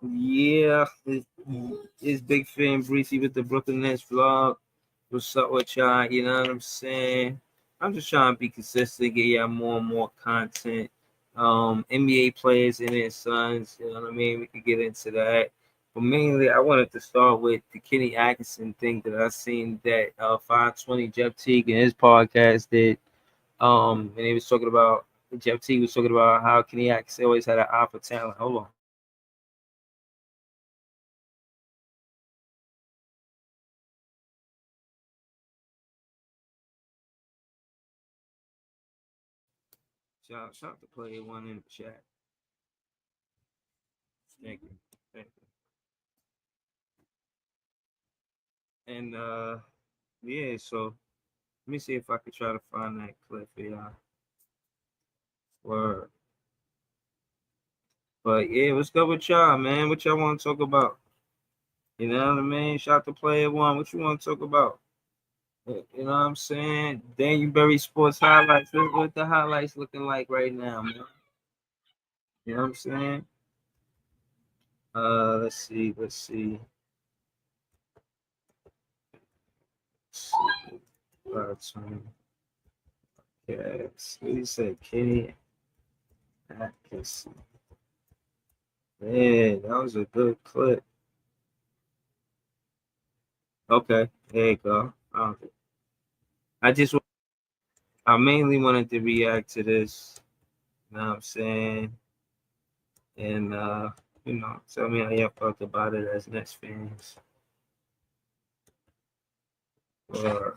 Yeah, it's Big Fan Breezy with the Brooklyn Nets vlog. What's up with y'all? You know what I'm saying? I'm just trying to be consistent, get y'all more and more content. NBA players and their sons, you know what I mean? We could get into that. But mainly, I wanted to start with the Kenny Atkinson thing that I seen that 520 Jeff Teague in his podcast did. And he was talking about Jeff Teague was talking about how Kenny Atkinson always had an eye for talent. Hold on. Shout to play one in the chat. Thank you. Thank you. And yeah, so let me see if I could try to find that clip for y'all. Word. But yeah, what's good with y'all, man? What y'all want to talk about? You know what I mean? Shout to player one. What you want to talk about? You know what I'm saying? Danbury Sports highlights. What the highlights looking like right now, man? You know what I'm saying? Let's see. Let's see. Yes. What you say, Kenny Atkinson? Man, that was a good clip. Okay, there you go. I just, I mainly wanted to react to this. You know what I'm saying? And tell me how y'all felt about it as Nets fans. Or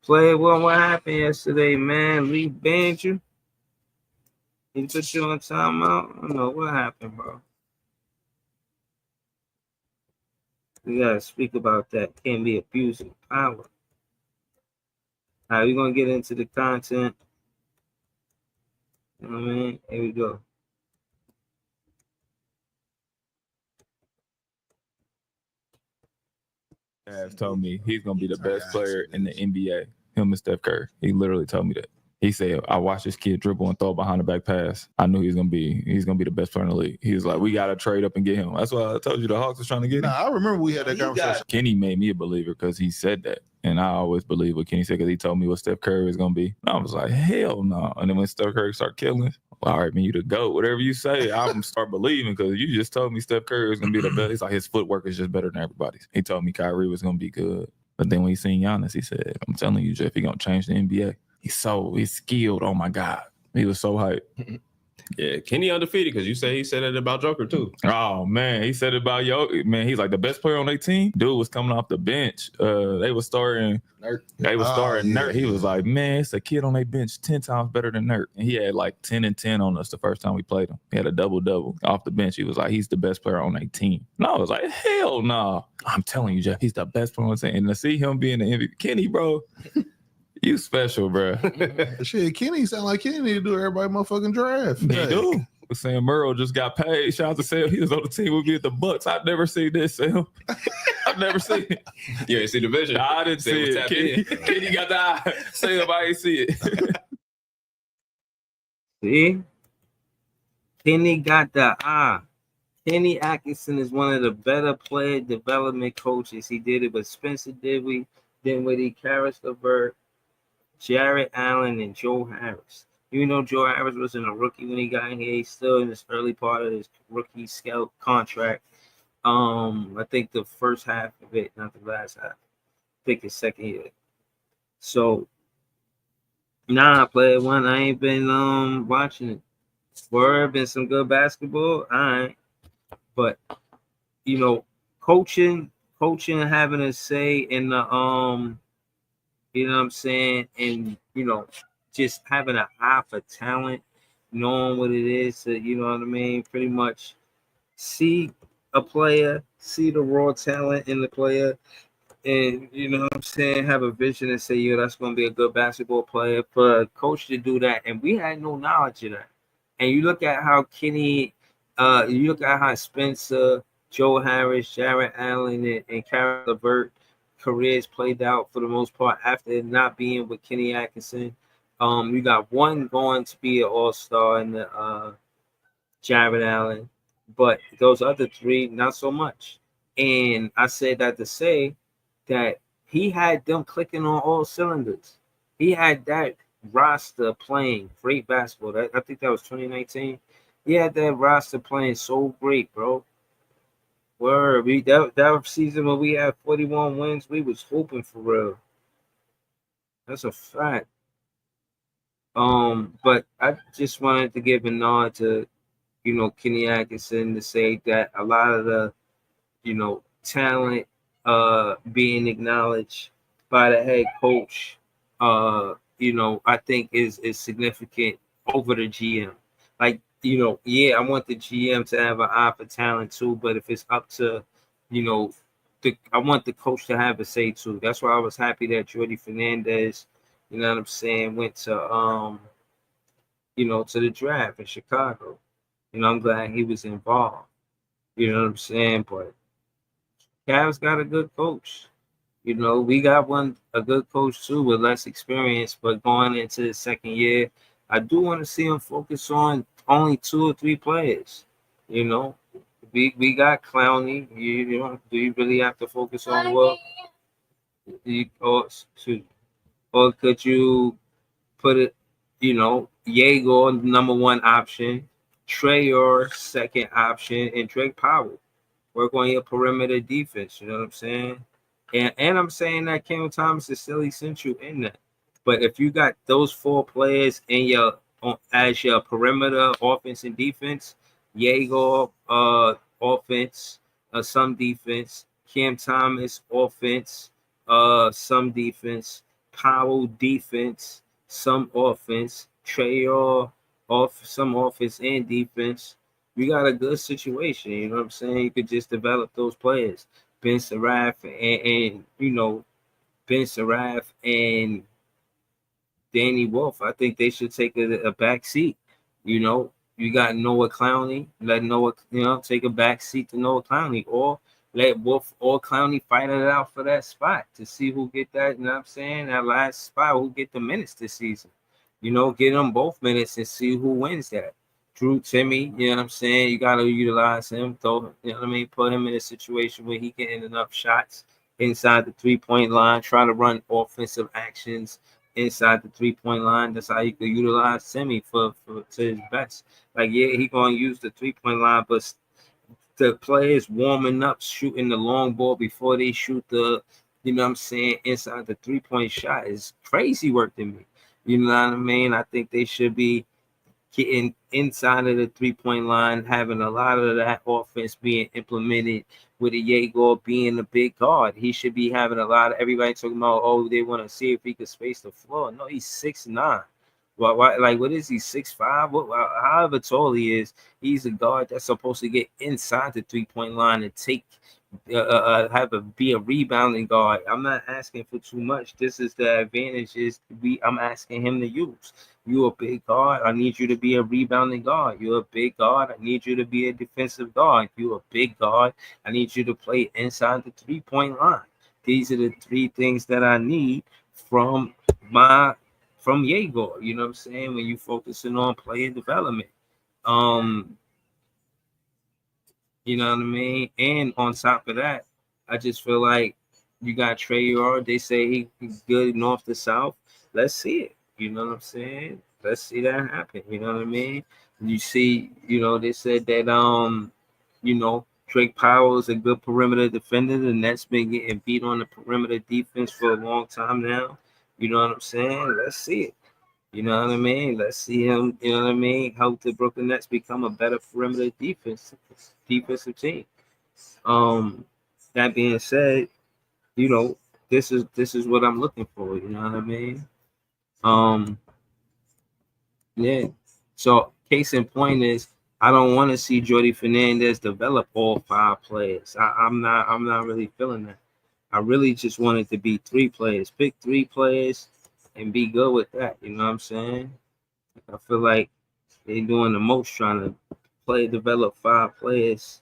player one, what happened yesterday, man? Lee banned you. He put you on timeout. I don't know what happened, bro. We gotta speak about that. Can't be abusing power. All right, we're gonna get into the content. You know what I mean? Here we go. Has told me he's gonna be the best player in the NBA. Him and Steph Curry. He literally told me that. He said, "I watched this kid dribble and throw behind the back pass. I knew he's gonna be the best player in the league." He was like, "We gotta trade up and get him." That's why I told you the Hawks was trying to get him. I remember we had that conversation. Kenny made me a believer because he said that, and I always believe what Kenny said because he told me what Steph Curry was gonna be. And I was like, "Hell no!" And then when Steph Curry started killing, all right, man, you the GOAT. Whatever you say, I'm start believing because you just told me Steph Curry was gonna be the best. He's like his footwork is just better than everybody's. He told me Kyrie was gonna be good, but then when he seen Giannis, he said, "I'm telling you, Jeff, he gonna change the NBA." He's skilled. Oh my God, he was so hyped. Yeah, Kenny undefeated because you say he said it about Joker too. Oh man, he said it about man. He's like the best player on their team. Dude was coming off the bench. They was starting Nurt. Nurt. He was like, man, it's a kid on their bench 10 times better than Nurt. And he had like 10 and 10 on us the first time we played him. He had a double off the bench. He was like, he's the best player on their team. And I was like, hell no. Nah. I'm telling you, Jeff, he's the best player on the team. And to see him being the MVP, Kenny, bro. You special, bro. Shit, Kenny sound like Kenny need to do everybody motherfucking draft. He do. Sam Merrill just got paid. Shout out to Sam. He was on the team with me at the Bucks. I've never seen this, Sam. I've never seen it. You ain't see the vision? I didn't see it. Kenny got the eye. Sam, I ain't see it. See? Kenny got the eye. Kenny Atkinson is one of the better player development coaches. He did it with Spencer Dinwiddie, Karis LeVert, Jarrett Allen, and Joe Harris. Even though Joe Harris wasn't a rookie when he got in here, he's still in this early part of his rookie scout contract. I think the first half of it, not the last half. I think his second year. So, player one, I ain't been watching it. Word, been some good basketball. All right. But, coaching, having a say in the you know what I'm saying? And, just having an eye for talent, knowing what it is to, you know what I mean? Pretty much see a player, see the raw talent in the player, and, you know what I'm saying? Have a vision and say, that's going to be a good basketball player. For a coach to do that, and we had no knowledge of that. And you look at how Kenny, you look at how Spencer, Joe Harris, Jarrett Allen, and Karis LeVert careers played out for the most part after not being with Kenny Atkinson. You got one going to be an all-star in the Jarrett Allen. but those other three, not so much. And I said that to say that he had them clicking on all cylinders. He had that roster playing great basketball. I think that was 2019. He had that roster playing so great, bro. Word, that season when we had 41 wins, we was hoping for real. That's a fact. But I just wanted to give a nod to, Kenny Atkinson to say that a lot of the, talent being acknowledged by the head coach, I think is significant over the GM. Like, yeah, I want the GM to have an eye for talent too, but if it's up to, you know, I want the coach to have a say too. That's why I was happy that Jordy Fernandez, you know what I'm saying, went to the draft in Chicago. I'm glad he was involved. You know what I'm saying? But Cavs got a good coach. We got a good coach too with less experience, but going into the second year, I do want to see him focus on only 2 or 3 players. You know, we got Clowney. Do you really have to focus on what? Or could you put it? Diego number one option, Trayor second option, and Drake Powell work on your perimeter defense. You know what I'm saying? And I'm saying that Cam Thomas is still essential in that. But if you got those 4 players in as your perimeter offense and defense, Diego offense, some defense, Cam Thomas offense, some defense, Powell defense, some offense, Trayor off some offense and defense. We got a good situation. You know what I'm saying? You could just develop those players. Ben Seraph and Ben Seraph and Danny Wolf. I think they should take a back seat. You got Noah Clowney. Let Noah, take a back seat to Noah Clowney, or let Wolf or Clowney fight it out for that spot to see who get that. You know what I'm saying? That last spot, who get the minutes this season. Get them both minutes and see who wins that. Drew Timmy, you know what I'm saying? You got to utilize him, though. You know what I mean? Put him in a situation where he getting enough shots inside the 3-point line, try to run offensive actions inside the 3-point line. That's how you could utilize Timmy for to his best. Like, yeah, he gonna use the 3-point line, but the players warming up, shooting the long ball before they shoot the, you know what I'm saying, inside the 3-point shot is crazy work to me. You know what I mean? I think they should be getting inside of the 3-point line, having a lot of that offense being implemented with a Jaeger being a big guard. He should be having a lot of everybody talking about, oh, they want to see if he could space the floor. No, he's 6'9". Why, like, what is he, 6'5"? However tall he is, he's a guard that's supposed to get inside the 3-point line and take be a rebounding guard. I'm not asking for too much. This is the advantages I'm asking him to use. You a big guard, I need you to be a rebounding guard. You're a big guard, I need you to be a defensive guard. You a big guard, I need you to play inside the 3-point line. These are the 3 things that I need from Jaeger. You know what I'm saying? When you focusing on player development. You know what I mean? And on top of that, I just feel like you got Trayor. They say he's good north to south. Let's see it. You know what I'm saying? Let's see that happen. You know what I mean? You see, they said that Drake Powell is a good perimeter defender. The Nets been getting beat on the perimeter defense for a long time now. You know what I'm saying? Let's see it. You know what I mean? Let's see him, you know what I mean, help the Brooklyn Nets become a better perimeter defensive team. That being said, this is what I'm looking for, you know what I mean? Yeah. So case in point is I don't want to see Jordy Fernandez develop all 5 players. I'm not really feeling that. I really just want it to be 3 players. Pick 3 players and be good with that. You know what I'm saying? I feel like they're doing the most trying to develop 5 players,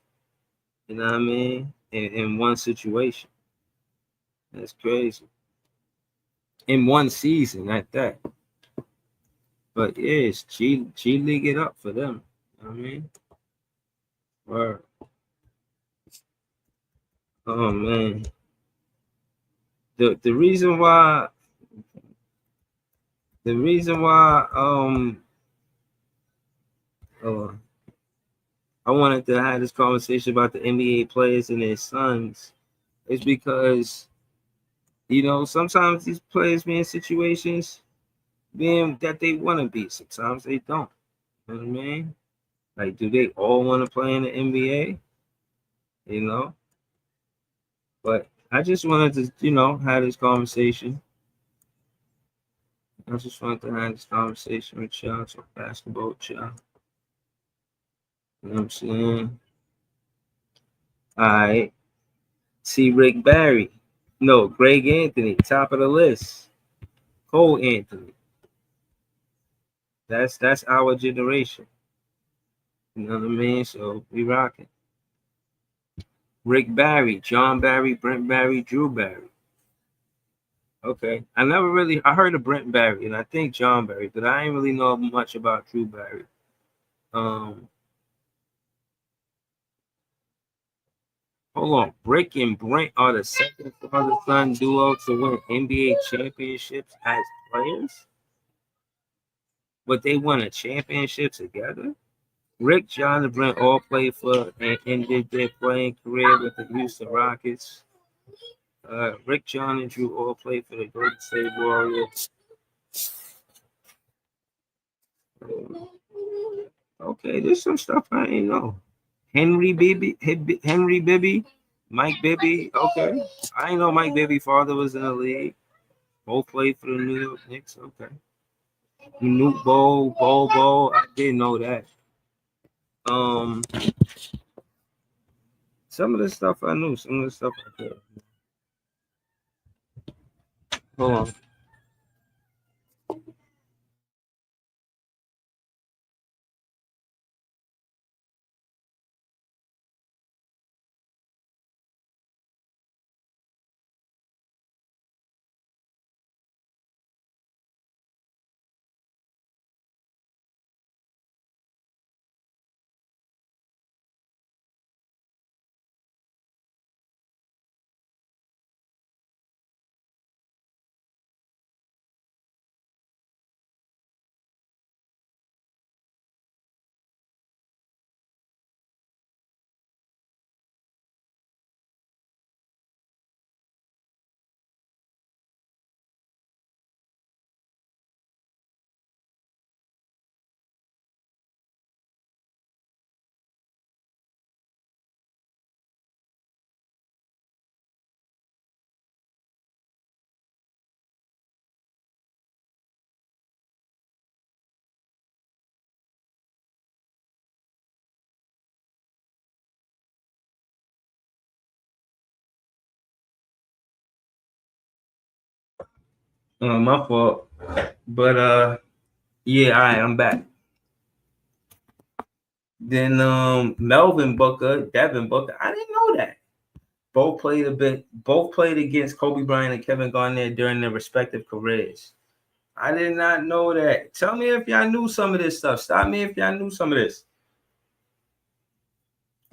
you know what I mean, in one situation. That's crazy. In one season at that. But yeah, it's G League it up for them. You know what I mean? Word. Oh man. The reason why uh, I wanted to have this conversation about the NBA players and their sons is because sometimes these players be in situations being that they want to be, sometimes they don't. You know what I mean? Like, do they all want to play in the NBA? You know? But I just wanted to, have this conversation. I just wanted to have this conversation with y'all, talk basketball with y'all. You know what I'm saying? All right. See Rick Barry. No, Greg Anthony, top of the list. Cole Anthony. That's our generation. You know what I mean? So we rocking. Rick Barry, John Barry, Brent Barry, Drew Barry. Okay. I heard of Brent Barry and I think John Barry, but I ain't really know much about Drew Barry. Hold on. Rick and Brent are the second father-son duo to win NBA championships as players, but they won a championship together. Rick, John, and Brent all played for and ended their playing career with the Houston Rockets. Rick, John, and Drew all played for the Golden State Warriors. Okay, there's some stuff I ain't know. Henry Bibby, Mike Bibby. Okay, I ain't know Mike Bibby's father was in the league. Both played for the New York Knicks. Okay. Nuke Bowl. I didn't know that. Some of the stuff I knew. Some of the stuff I did. Hold on. My fault. But yeah, all right, I'm back. Then Melvin Booker, Devin Booker. I didn't know that. Both played against Kobe Bryant and Kevin Garnett during their respective careers. I did not know that. Tell me if y'all knew some of this stuff. Stop me if y'all knew some of this.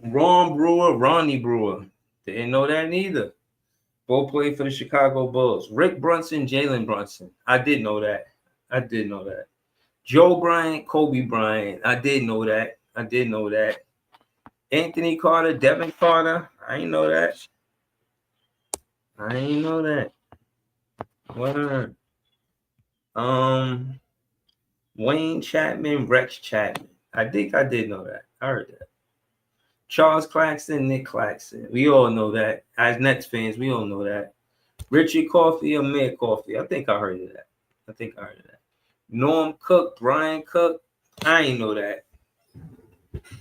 Ronnie Brewer. Didn't know that neither. Both played for the Chicago Bulls. Rick Brunson, Jalen Brunson. I did know that. Joe Bryant, Kobe Bryant. I did know that. Anthony Carter, Devin Carter. I ain't know that. What? Wayne Chapman, Rex Chapman. I think I did know that. I heard that. Charles Claxton, Nick Claxton. We all know that. As Nets fans, we all know that. Richard Coffey, Amir Coffey. I think I heard of that. Norm Cook, Brian Cook. I ain't know that.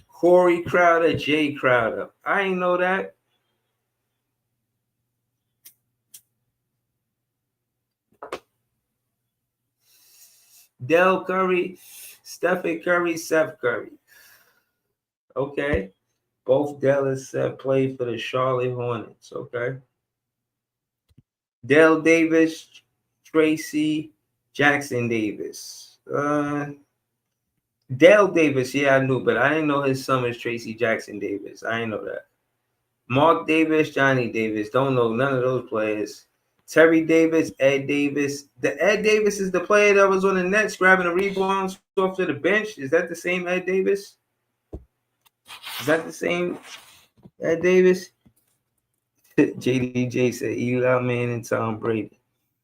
Corey Crowder, Jay Crowder. I ain't know that. Del Curry, Stephen Curry, Seth Curry. Okay. Both Del and Seth played for the Charlotte Hornets. Okay. Del Davis, Tracy, Jackson Davis. Dale Davis, yeah, I knew, but I didn't know his son was Tracy Jackson Davis. I didn't know that. Mark Davis, Johnny Davis, don't know none of those players. Terry Davis, Ed Davis. The Ed Davis is the player that was on the Nets grabbing the rebounds off to the bench. Is that the same Ed Davis? Is that the same Ed Davis? JDJ said Eli Manning and Tom Brady.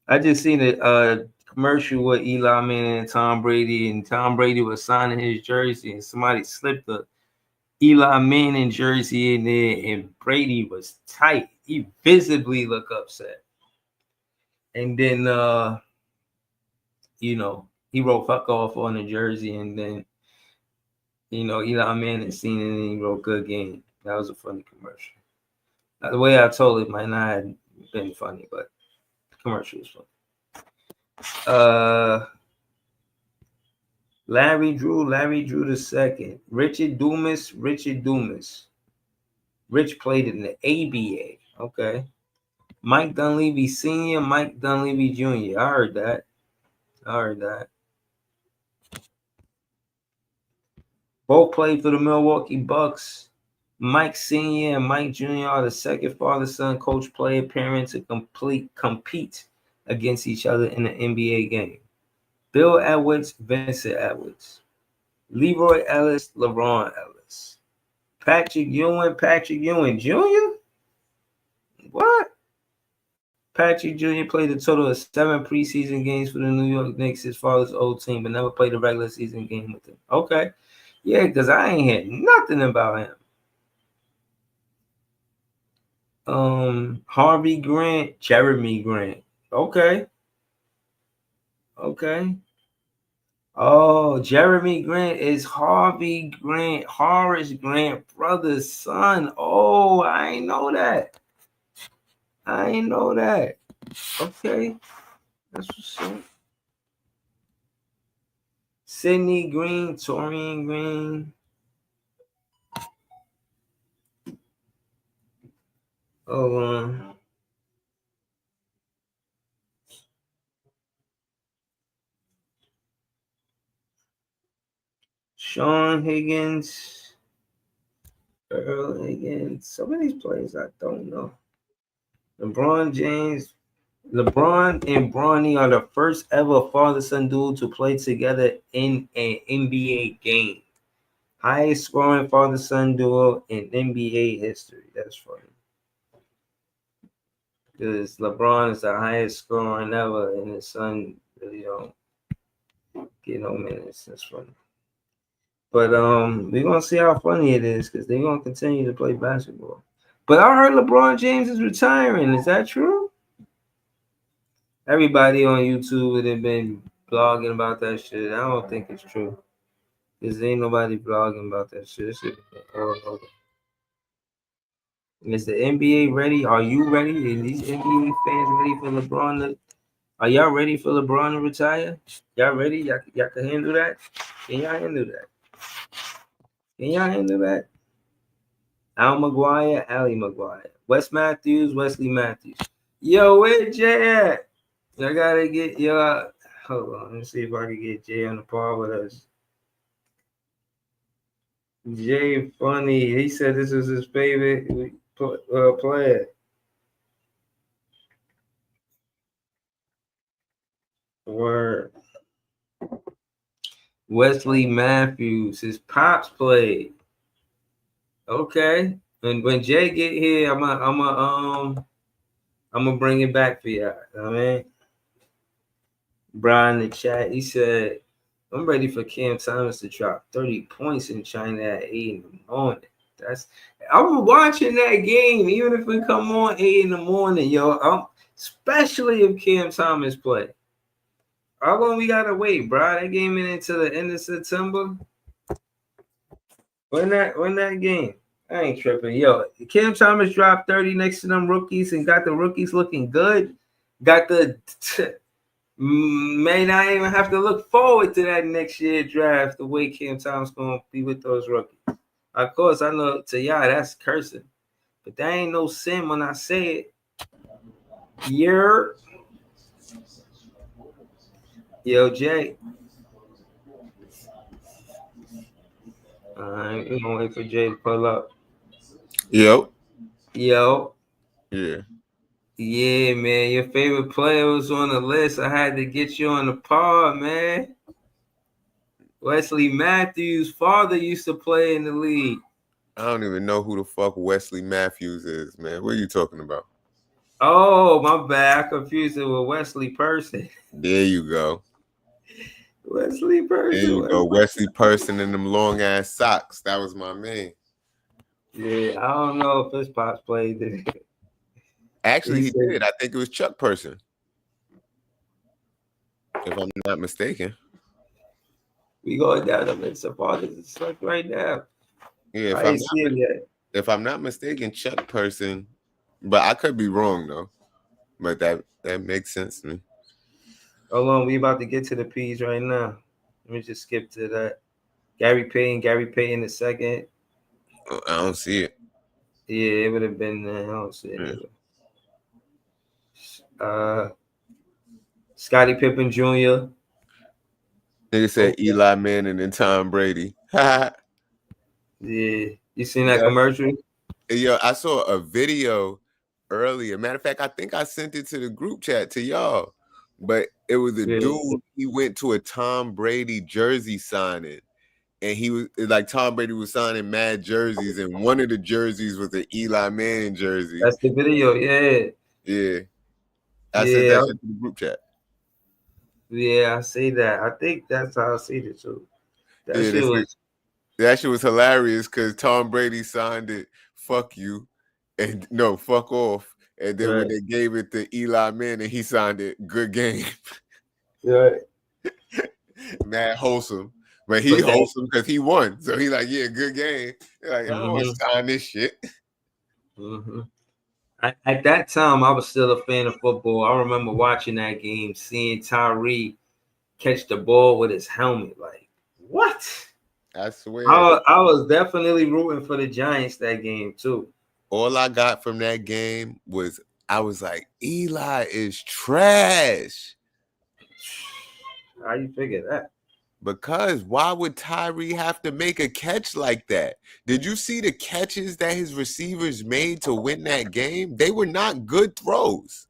I just seen a commercial with Eli Manning and Tom Brady was signing his jersey, and somebody slipped the Eli Manning jersey in there, and Brady was tight. He visibly looked upset. And then he wrote "fuck off" on the jersey, and then Eli Manning seen it and he wrote "good game." That was a funny commercial. The way I told it might not have been funny, but the commercial was funny. Larry Drew the second. Richard Dumas. Rich played in the ABA. Okay. Mike Dunleavy Sr., Mike Dunleavy Jr. I heard that. Both played for the Milwaukee Bucks. Mike Sr. and Mike Jr. are the second father-son coach player pairing to compete against each other in the NBA game. Bill Edwards, Vincent Edwards. Leroy Ellis, LeBron Ellis. Patrick Ewing Jr.? What? Patrick Jr. played a total of 7 preseason games for the New York Knicks, his father's old team, but never played a regular season game with them. Okay. Yeah, because I ain't heard nothing about him. Harvey Grant, Jeremy Grant. Okay. Oh, Jeremy Grant is Horace Grant brother's son. Oh, I ain't know that. Okay. That's what's up. Sidney Green, Torian Green. Sean Higgins, Earl Higgins. Some of these players I don't know. LeBron James. LeBron and Bronny are the first ever father-son duo to play together in an NBA game. Highest scoring father-son duo in NBA history. That's funny. Because LeBron is the highest scoring ever, and his son really don't get no minutes. That's funny. But we're gonna see how funny it is because they're gonna continue to play basketball. But I heard LeBron James is retiring. Is that true? Everybody on YouTube would have been blogging about that shit. I don't think it's true. Because ain't nobody blogging about that shit. Is the NBA ready? Are you ready? Are these NBA fans ready for LeBron? Are y'all ready for LeBron to retire? Y'all ready? Y'all can handle that? Can y'all handle that? Al McGuire, Ali McGuire. Wesley Matthews. Yo, where Jay at? I gotta get hold on. Let me see if I can get Jay on the par with us. Jay funny. He said this was his favorite player. Word. Wesley Matthews. His pops played. Okay. And when Jay get here, I'm gonna bring it back for y'all. I mean, Brian in the chat, he said, I'm ready for Cam Thomas to drop 30 points in China at 8 in the morning. I'm watching that game, even if we come on 8 in the morning, yo. Especially if Cam Thomas play. How long we gotta wait, bro? That game into the end of September. When that game? I ain't tripping. Yo, Cam Thomas dropped 30 next to them rookies and got the rookies looking good. Got the may not even have to look forward to that next year draft the way Cam Thomas gonna be with those rookies. Of course, I know to y'all that's cursing, but that ain't no sin when I say it. Yo, Jay. All right, we're gonna wait for Jay to pull up. Yo. Yo, Yeah. yeah, man, your favorite player was on the list. I had to get you on the pod, man. Wesley Matthews' father used to play in the league. I don't even know who the fuck Wesley Matthews is, man. What are you talking about? Oh, my bad. I confused it with Wesley Person. There you go. Wesley There you Person. go. Wesley Person in them long ass socks. That was my man. Yeah, I don't know if his pops played it. Actually, he said- did. I think it was Chuck Person, if I'm not mistaken. We going down the list of fathers. It's like right now. Yeah, I ain't see him yet. if I'm not mistaken, Chuck Person, but I could be wrong though. But that makes sense to me. Hold on, we about to get to the P's right now. Let me just skip to that. Gary Payton the second. I don't see it. Yeah, it would have been. I don't see it. Scottie Pippen Jr. Nigga said Eli Manning and Tom Brady. Yeah, you seen that Yeah. commercial? Yo, I saw a video earlier. Matter of fact, I think I sent it to the group chat to y'all. But it was a dude. He went to a Tom Brady jersey signing, and he was like Tom Brady was signing mad jerseys, and one of the jerseys was an Eli Manning jersey. That's the video. Yeah. Yeah. I sent that shit to the group chat. Yeah, I see that. I think that's how I see it too. That shit was hilarious because Tom Brady signed it. Fuck you, and no, fuck off. And then when they gave it to Eli Manning, he signed it. Good game. Right. Mad wholesome, but he wholesome because he won. So he like, yeah, good game. Like, I don't want to sign this shit. Mm-hmm. At that time, I was still a fan of football. I remember watching that game, seeing Tyree catch the ball with his helmet. Like, what? I swear. I was definitely rooting for the Giants that game too. All I got from that game was I was like, Eli is trash. How you figure that? Because why would Tyree have to make a catch like that? Did you see the catches that his receivers made to win that game? They were not good throws.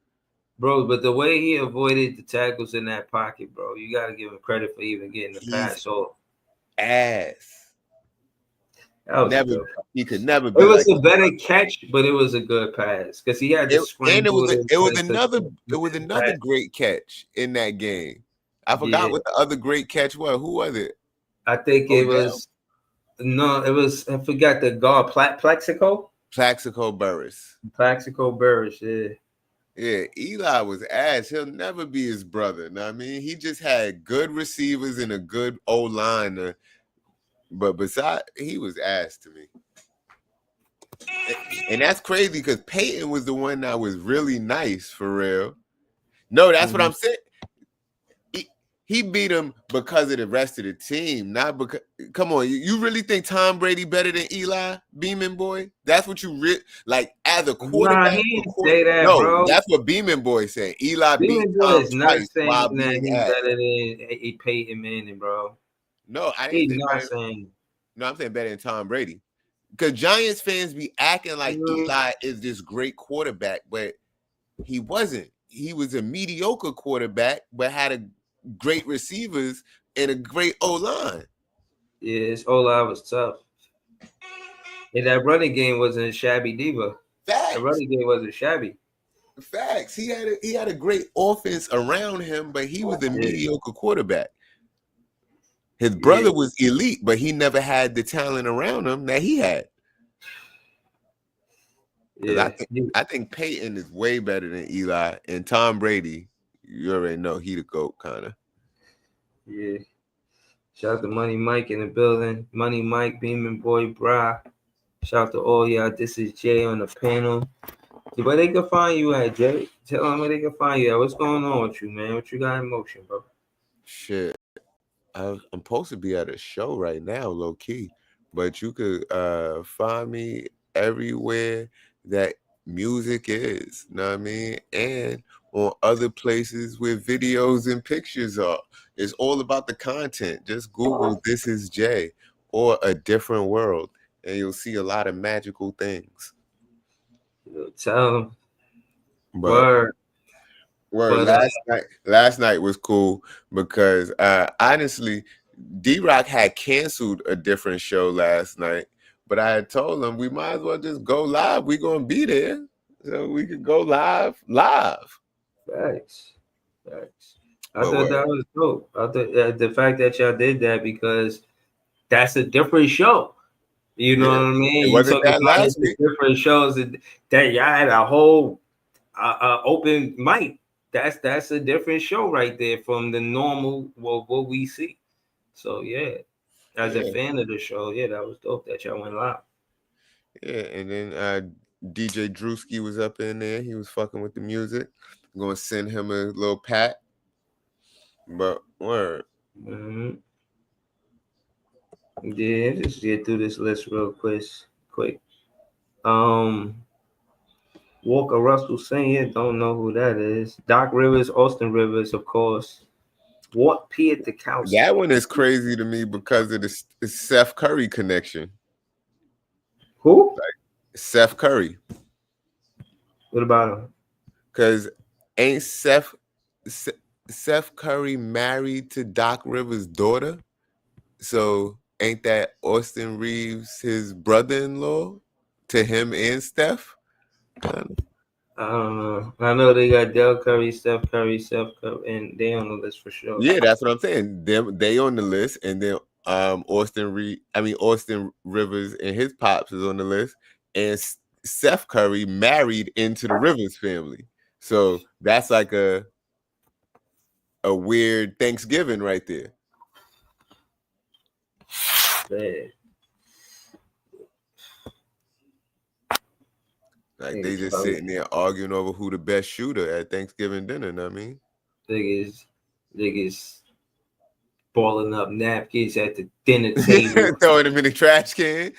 Bro, but the way he avoided the tackles in that pocket, bro, you got to give him credit for even getting the pass off. Ass. He could never be. It was a better catch, but it was a good pass because he had to scramble. And it was another great catch in that game. I forgot what the other great catch was. Who was it? I think it was I forgot the guard Plaxico Burress. Plaxico Burress, yeah. Yeah, Eli was ass. He'll never be his brother. Know what I mean? He just had good receivers and a good O-line. But besides, he was ass to me. And that's crazy because Peyton was the one that was really nice for real. No, that's what I'm saying. He beat him because of the rest of the team, not because. Come on, you really think Tom Brady better than Eli, Beeman boy? That's what you like as a quarterback. Nah, he didn't say that, bro. That's what Beeman boy said. Eli Beeman beat boy Tom is not twice saying while that being he's ass. better than Peyton Manning, bro. No, I didn't. He's not saying. No, I'm saying better than Tom Brady. Because Giants fans be acting like Eli is this great quarterback, but he wasn't. He was a mediocre quarterback, but had great receivers and a great O-line. Yeah, his O-line was tough. And that running game wasn't shabby diva. The running game wasn't shabby. Facts. He had a great offense around him, but he was a mediocre quarterback. His brother was elite, but he never had the talent around him that he had. Yeah. I think Peyton is way better than Eli, and Tom Brady, you already know he the GOAT, kind of. Yeah. Shout out to Money Mike in the building. Money Mike, Beeman Boy, Bra. Shout out to all y'all. This is Jay on the panel. Where they can find you at, Jay? Tell them where they can find you at. What's going on with you, man? What you got in motion, bro? Shit. I'm supposed to be at a show right now, low key. But you could find me everywhere that music is, you know what I mean? And on other places where videos and pictures are. It's all about the content. Just Google This Is Jay. or a different world, and you'll see a lot of magical things. Tell him. But But last night was cool because honestly, D-Rock had canceled a different show last night, but I had told him we might as well just go live. We're gonna be there, so we could go live. Facts. I But thought that was dope. I thought the fact that y'all did that because that's a different show. You know what I mean? It You wasn't talk that about last the week. different shows that y'all had a whole open mic. That's a different show right there from the normal what we see. So yeah, as a fan of the show, yeah, that was dope that y'all went live. Yeah, and then DJ Drewski was up in there. He was fucking with the music. I'm gonna send him a little pat. But word. Mm-hmm. Yeah, just get through this list real quick. Walker Russell Sr. Don't know who that is. Doc Rivers, Austin Rivers, of course. What Peter Dekowski? That one is crazy to me because of the Seth Curry connection. Who? Like Seth Curry. What about him? Because ain't Seth Curry married to Doc Rivers' daughter? So ain't that Austin Reeves his brother-in-law to him and Steph? I don't know. I know they got Del Curry, Steph Curry, and they on the list for sure. Yeah, that's what I'm saying. They on the list, and then Austin Rivers and his pops is on the list, and Seth Curry married into the Rivers family. So that's like a weird Thanksgiving right there. Man. Like they just sitting there arguing over who the best shooter at Thanksgiving dinner. Know what I mean? Niggas balling up napkins at the dinner table, throwing them in the trash can.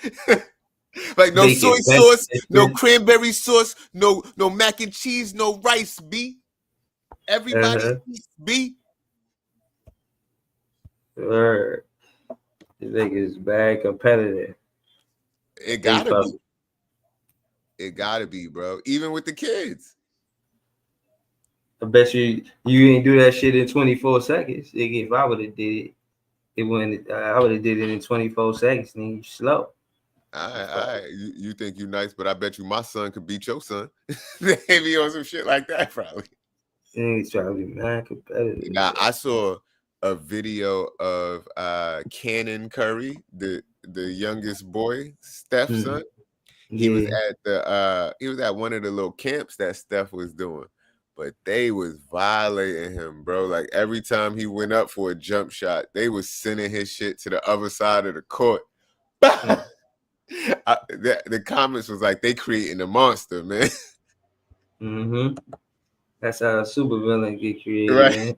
Like no Making soy best sauce, no decisions. cranberry sauce, no mac and cheese, no rice. B. Everybody eats B. Word. This nigga's bad competitive. It gotta be, bro. Even with the kids. I bet you ain't do that shit in 24 seconds. Nigga, if I would have did it wouldn't. I would have did it in 24 seconds. Nigga, you slow. All right. You think you nice, but I bet you my son could beat your son. They be on some shit like that, probably. Niggas trying to be mad competitive. Now I saw a video of Cannon Curry, the youngest boy, Steph's son. He was at one of the little camps that Steph was doing, but they was violating him, bro. Like every time he went up for a jump shot, they was sending his shit to the other side of the court. The comments was like they creating a monster, man. That's how a supervillain get created, right? Man.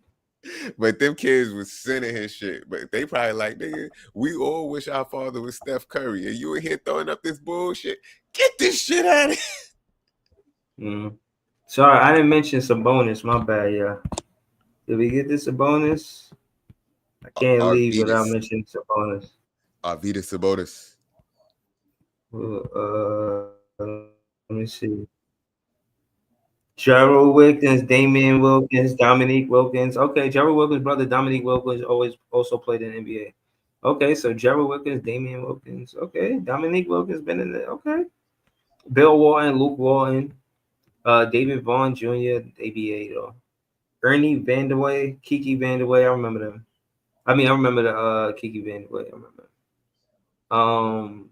But them kids was sending his shit. But they probably like, nigga, we all wish our father was Steph Curry, and you in here throwing up this bullshit. Get this shit out of here. Sorry, I didn't mention Sabonis. My bad, yeah. Did we get this Sabonis? I can't leave without mentioning Sabonis. Arvydas Sabonis. Let me see. Gerald Wilkins, Damian Wilkins, Dominique Wilkins. Okay, Gerald Wilkins' brother Dominique Wilkins also played in the NBA. Okay, so Gerald Wilkins, Damian Wilkins. Okay, Dominique Wilkins been in there. Okay. Bill Walton, Luke Walton, David Vaughn Jr., ABA though. Ernie Vanderway, Kiki Vanderway. I remember them. I remember the Kiki Vanderway. I remember.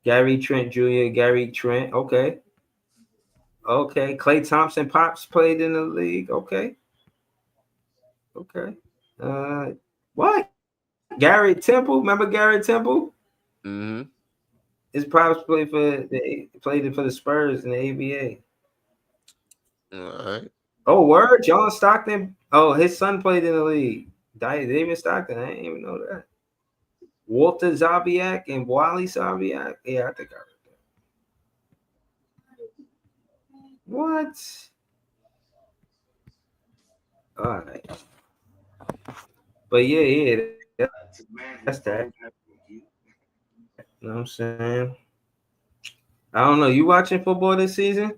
Gary Trent Jr., Gary Trent. Okay. Klay Thompson Pops played in the league. Okay. What? Gary Temple? Remember Gary Temple? Mm-hmm. His Pops played for the Spurs in the ABA. All right. Oh, word? John Stockton. Oh, his son played in the league. David Stockton. I didn't even know that. Walter Zabiak and Wally Zabiak. Yeah, I think I heard that. What? All right. But yeah, that's that. You know what I'm saying? I don't know. You watching football this season?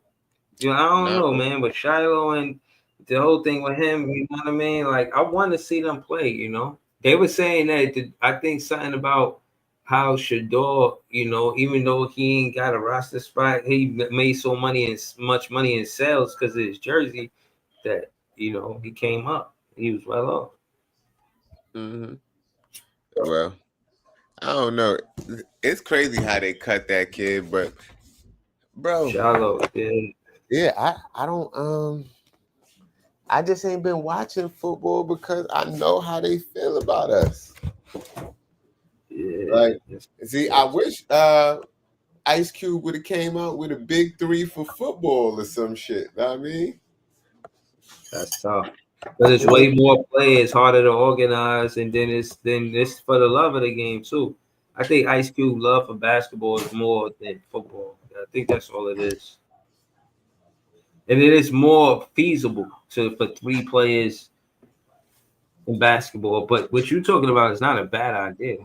You know, I don't No. know, man. But Shiloh and the whole thing with him, you know what I mean? Like, I want to see them play. You know, they were saying that I think something about how Shador, you know, even though he ain't got a roster spot, he made much money in sales because of his jersey that you know he came up. He was well off. Mm-hmm. Well, I don't know. It's crazy how they cut that kid, but bro, Shiloh, yeah. yeah, I don't I just ain't been watching football because I know how they feel about us. Yeah, Like, see, I wish Ice Cube would have came out with a big 3 for football or some shit. Know what I mean? that's tough. But it's way more players, harder to organize, and then it's for the love of the game too. I think Ice Cube love for basketball is more than football. I think that's all it is, and it is more feasible for 3 players in basketball. But what you're talking about is not a bad idea.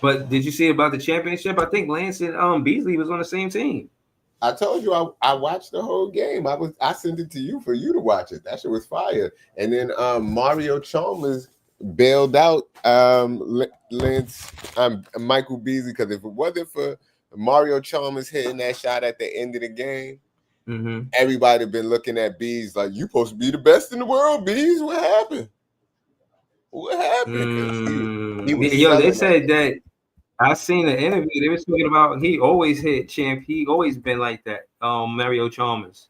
But did you see about the championship? I think Lance and Beasley was on the same team. I told you I watched the whole game. I sent it to you for you to watch it. That shit was fire. And then Mario Chalmers bailed out Lance Michael Beasley, because if it wasn't for Mario Chalmers hitting that shot at the end of the game, everybody been looking at Bees like, you supposed to be the best in the world, Bees. What happened? What happened? 'Cause he was Yo, they selling said that. I seen an interview. They were talking about he always hit champ. He always been like that. Mario Chalmers.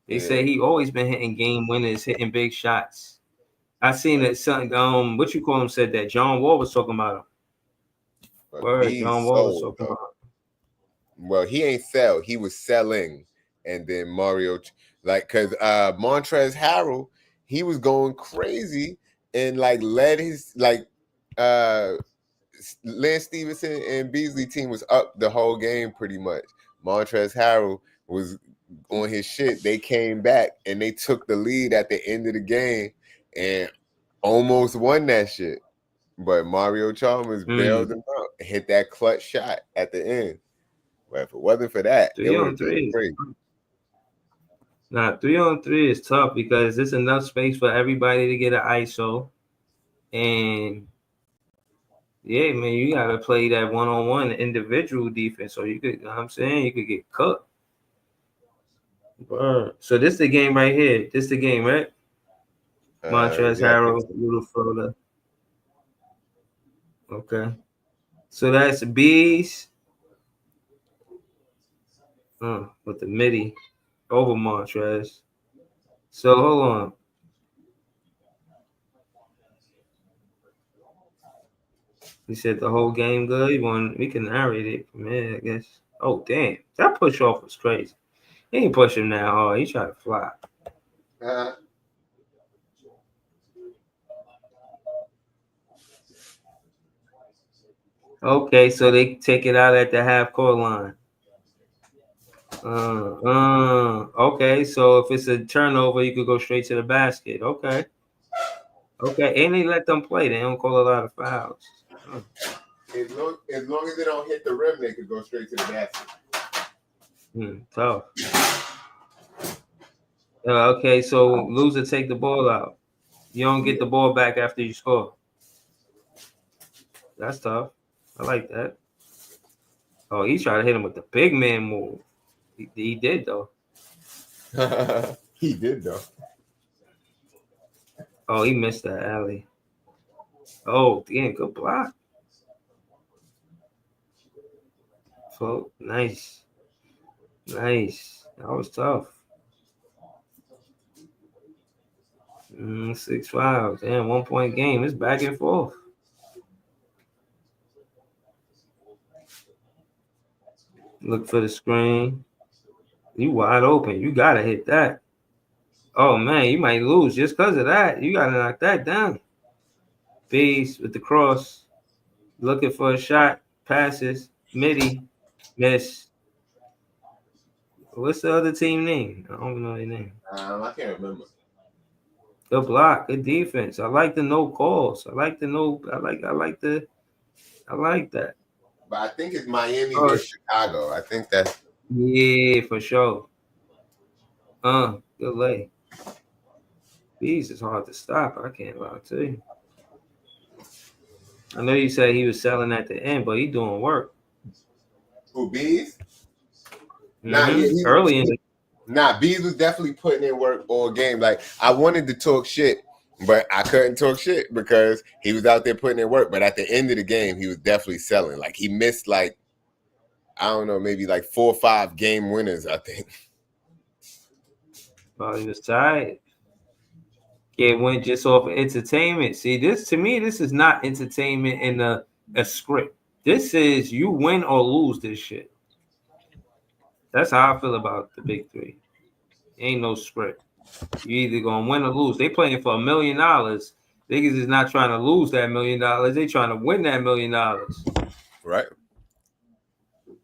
They say he always been hitting game winners, hitting big shots. I seen that something. What you call him said that John Wall was talking about him. Word, John Wall was talking about him. Well, he ain't sell. He was selling, and then Mario, like, cause Montrezl Harrell, he was going crazy and like led his Lance Stevenson and Beasley team was up the whole game pretty much. Montrezl Harrell was on his shit. They came back and they took the lead at the end of the game and almost won that shit. But Mario Chalmers bailed them out and hit that clutch shot at the end. But if it wasn't for that, it would have been crazy. Nah, 3-on-3 is tough because there's enough space for everybody to get an ISO. And yeah, man, you gotta play that one-on-one individual defense. So you could, you know what I'm saying, you could get cooked. So this the game right here. This the game, right? Montrezl Harrell, Little Froda. Okay. So that's Bees with the midi over Montrez. So hold on. You said the whole game good. We can narrate it from here, I guess. Oh damn, that push off was crazy. He ain't pushing that hard. He tried to fly. Okay, so they take it out at the half court line. Okay, so if it's a turnover, you could go straight to the basket. Okay, and they let them play. They don't call a lot of fouls. As long as they don't hit the rim, they could go straight to the basket. Tough. Okay, so loser take the ball out. You don't get the ball back after you score. That's tough. I like that. Oh, he tried to hit him with the big man move. He did though. He did though. Oh, he missed that alley. Oh, damn, good block. So nice. That was tough. 6 fouls. Damn, 1 point game. It's back and forth. Look for the screen. You wide open. You gotta hit that. Oh man, you might lose just because of that. You gotta knock that down. Beast with the cross. Looking for a shot. Passes. Midi. Miss. What's the other team name? I don't know their name. I can't remember. Good block. Good defense. I like the no calls. I like that. But I think it's Miami versus Chicago. I think that's for sure. Good lay. Bees is hard to stop. I can't lie to you. I know you said he was selling at the end, but he doing work. who Bees? Nah, early in the Bees was definitely putting in work all game. Like I wanted to talk shit, but I couldn't talk shit because he was out there putting in work. But at the end of the game, he was definitely selling. Like he missed like I don't know, maybe like 4 or 5 game winners. I think. he was tired. It went just off of entertainment. See, this to me, this is not entertainment in a script. This is you win or lose this shit. That's how I feel about the big three. Ain't no script. You either gonna win or lose. They playing for $1 million. Niggas is not trying to lose that $1 million. They trying to win that $1 million. Right.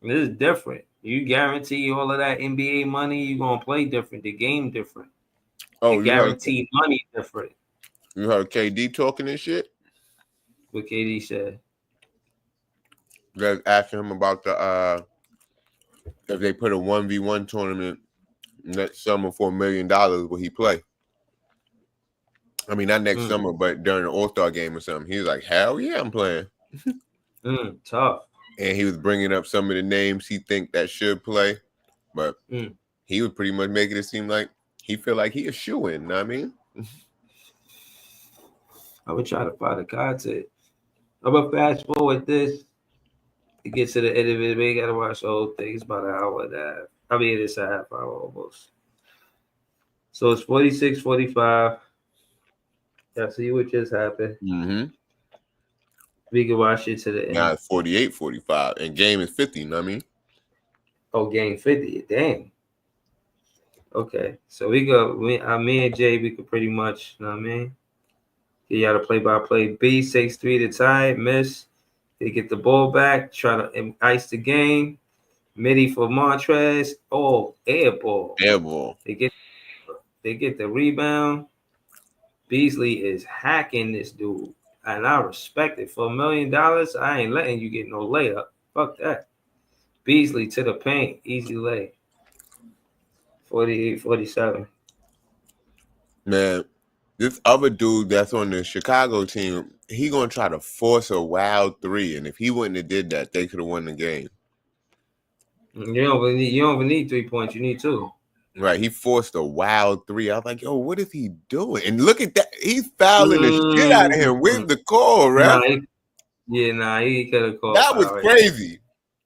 This is different. You guarantee all of that NBA money. You gonna play different. The game different. Oh, you guarantee money different. You heard KD talking this shit? What KD said. They're asking him about the if they put a 1v1 tournament next summer for $1 million, will he play? I mean, not next summer, but during the All-Star game or something. He was like, hell yeah, I'm playing. Tough. And he was bringing up some of the names he think that should play, but he was pretty much making it seem like he feel like he a shoo-in, know what I mean? I would try to find the content. I'm gonna fast forward this to get to the end of it. We gotta watch the whole thing. It's about an hour and a half. I mean, it's a half hour almost. So it's 46-45. Yeah, see what just happened. We can watch it to the end. Now it's 48-45, and game is 50, you know what I mean? Oh, game 50. Damn. Okay. So we go, me and Jay, we could pretty much, you know what I mean? You got to play-by-play. B, 6-3 to tie, miss. They get the ball back, try to ice the game. Midi for Montrez. Oh, air ball. Air ball. They get the rebound. Beasley is hacking this dude. And I respect it. For $1 million, I ain't letting you get no layup. Fuck that. Beasley to the paint. Easy lay. 48-47. Man, this other dude that's on the Chicago team, he gonna try to force a wild 3, and if he wouldn't have did that, they could have won the game. You don't even need 3 points. You need 2. Right, he forced a wild 3. I was like, yo, what is he doing? And look at that, he's fouling the shit out of him. Where's the call, right? He could have called. That was crazy.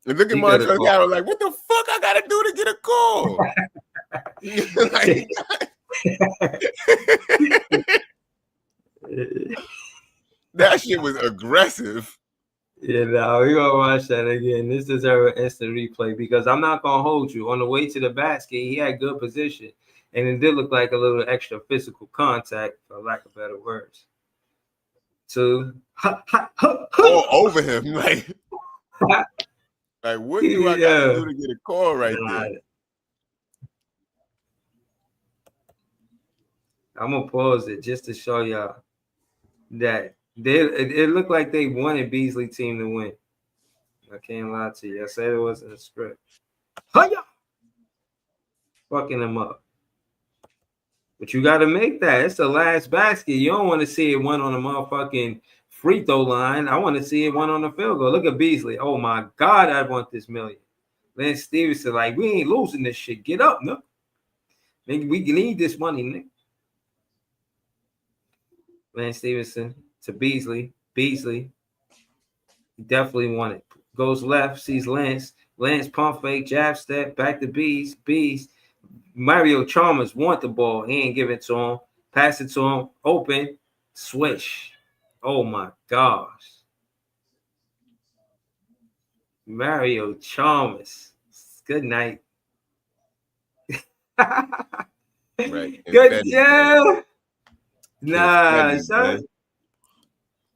And look at Montrezl Harrell, like, what the fuck I gotta do to get a call? Like, that shit was aggressive. Yeah, no, we're gonna watch that again. This deserves an instant replay because I'm not gonna hold you. On the way to the basket, he had good position, and it did look like a little extra physical contact, for lack of better words. All over him, like what do I gotta do to get a call right there? I'm gonna pause it just to show y'all that it looked like they wanted Beasley team to win. I can't lie to you. I said it wasn't a script. Hiya! Fucking them up. But you got to make that. It's the last basket. You don't want to see it one on the motherfucking free throw line. I want to see it one on the field goal. Look at Beasley. Oh, my God, I want this $1 million. Lance Stevenson, like, we ain't losing this shit. Get up, no. Nigga, we need this money, nigga. Lance Stevenson to Beasley. Beasley definitely won it. Goes left, sees Lance. Lance pump fake, jab step, back to Bees. Bees. Mario Chalmers want the ball. He ain't give it to him. Pass it to him. Open. Swish. Oh, my gosh. Mario Chalmers. Good night. Right. Good job. Nah, son.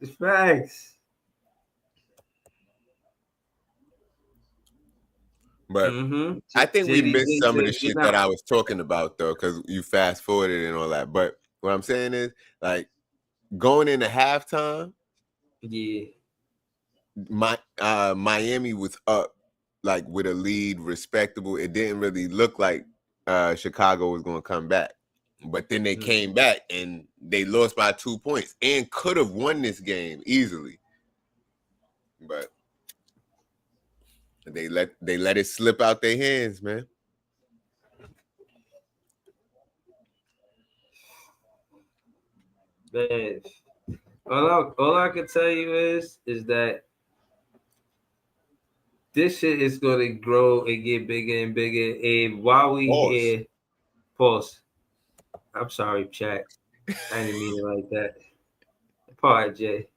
It's facts. But I think we missed some of the shit that I was talking about, though, because you fast forwarded and all that. But what I'm saying is, like, going into halftime, Miami was up like with a lead, respectable. It didn't really look like Chicago was going to come back, but then they came back and they lost by 2 points and could have won this game easily, but they let it slip out their hands, man. Man, all I can tell you is that this shit is gonna grow and get bigger and bigger. And while we here, pause. I'm sorry, chat. I didn't mean it like that. Pardon, Jay.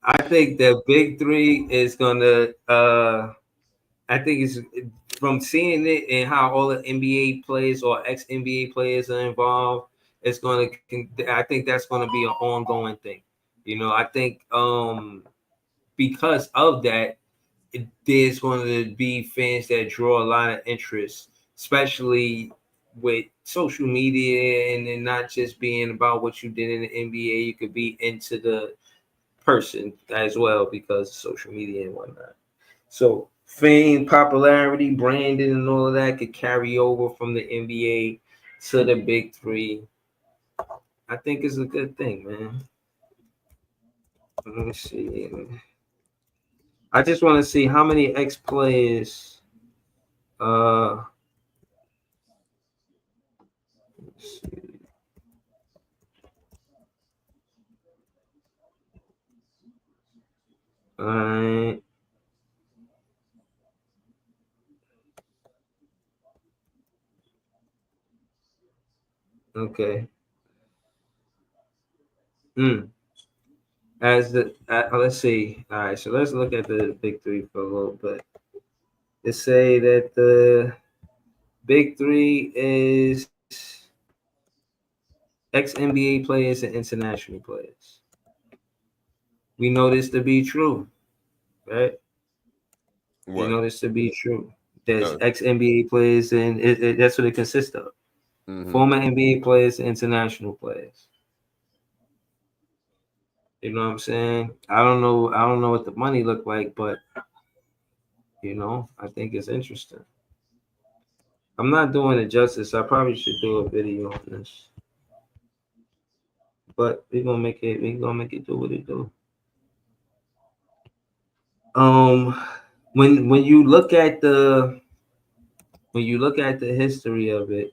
I think the big three is gonna. I think it's from seeing it and how all the NBA players or ex NBA players are involved. It's gonna. I think that's gonna be an ongoing thing. You know, I think because of that, there's going to be fans that draw a lot of interest, especially with social media and not just being about what you did in the NBA. You could be into the person as well because of social media and whatnot. So fame, popularity, branding, and all of that could carry over from the NBA to the big three. I think it's a good thing, man. Let me see. I just want to see how many ex players. Let's see. All right. Okay. As the let's see. All right. So let's look at the big three for a little bit. Let's say that the big three is ex NBA players and international players. We know this to be true, right? What? We know this to be true. There's ex NBA players, and that's what it consists of. Former NBA players, international players. You know what I'm saying? I don't know what the money looked like, but you know, I think it's interesting. I'm not doing it justice. I probably should do a video on this. But we're gonna make it do what it do. When you look at the history of it,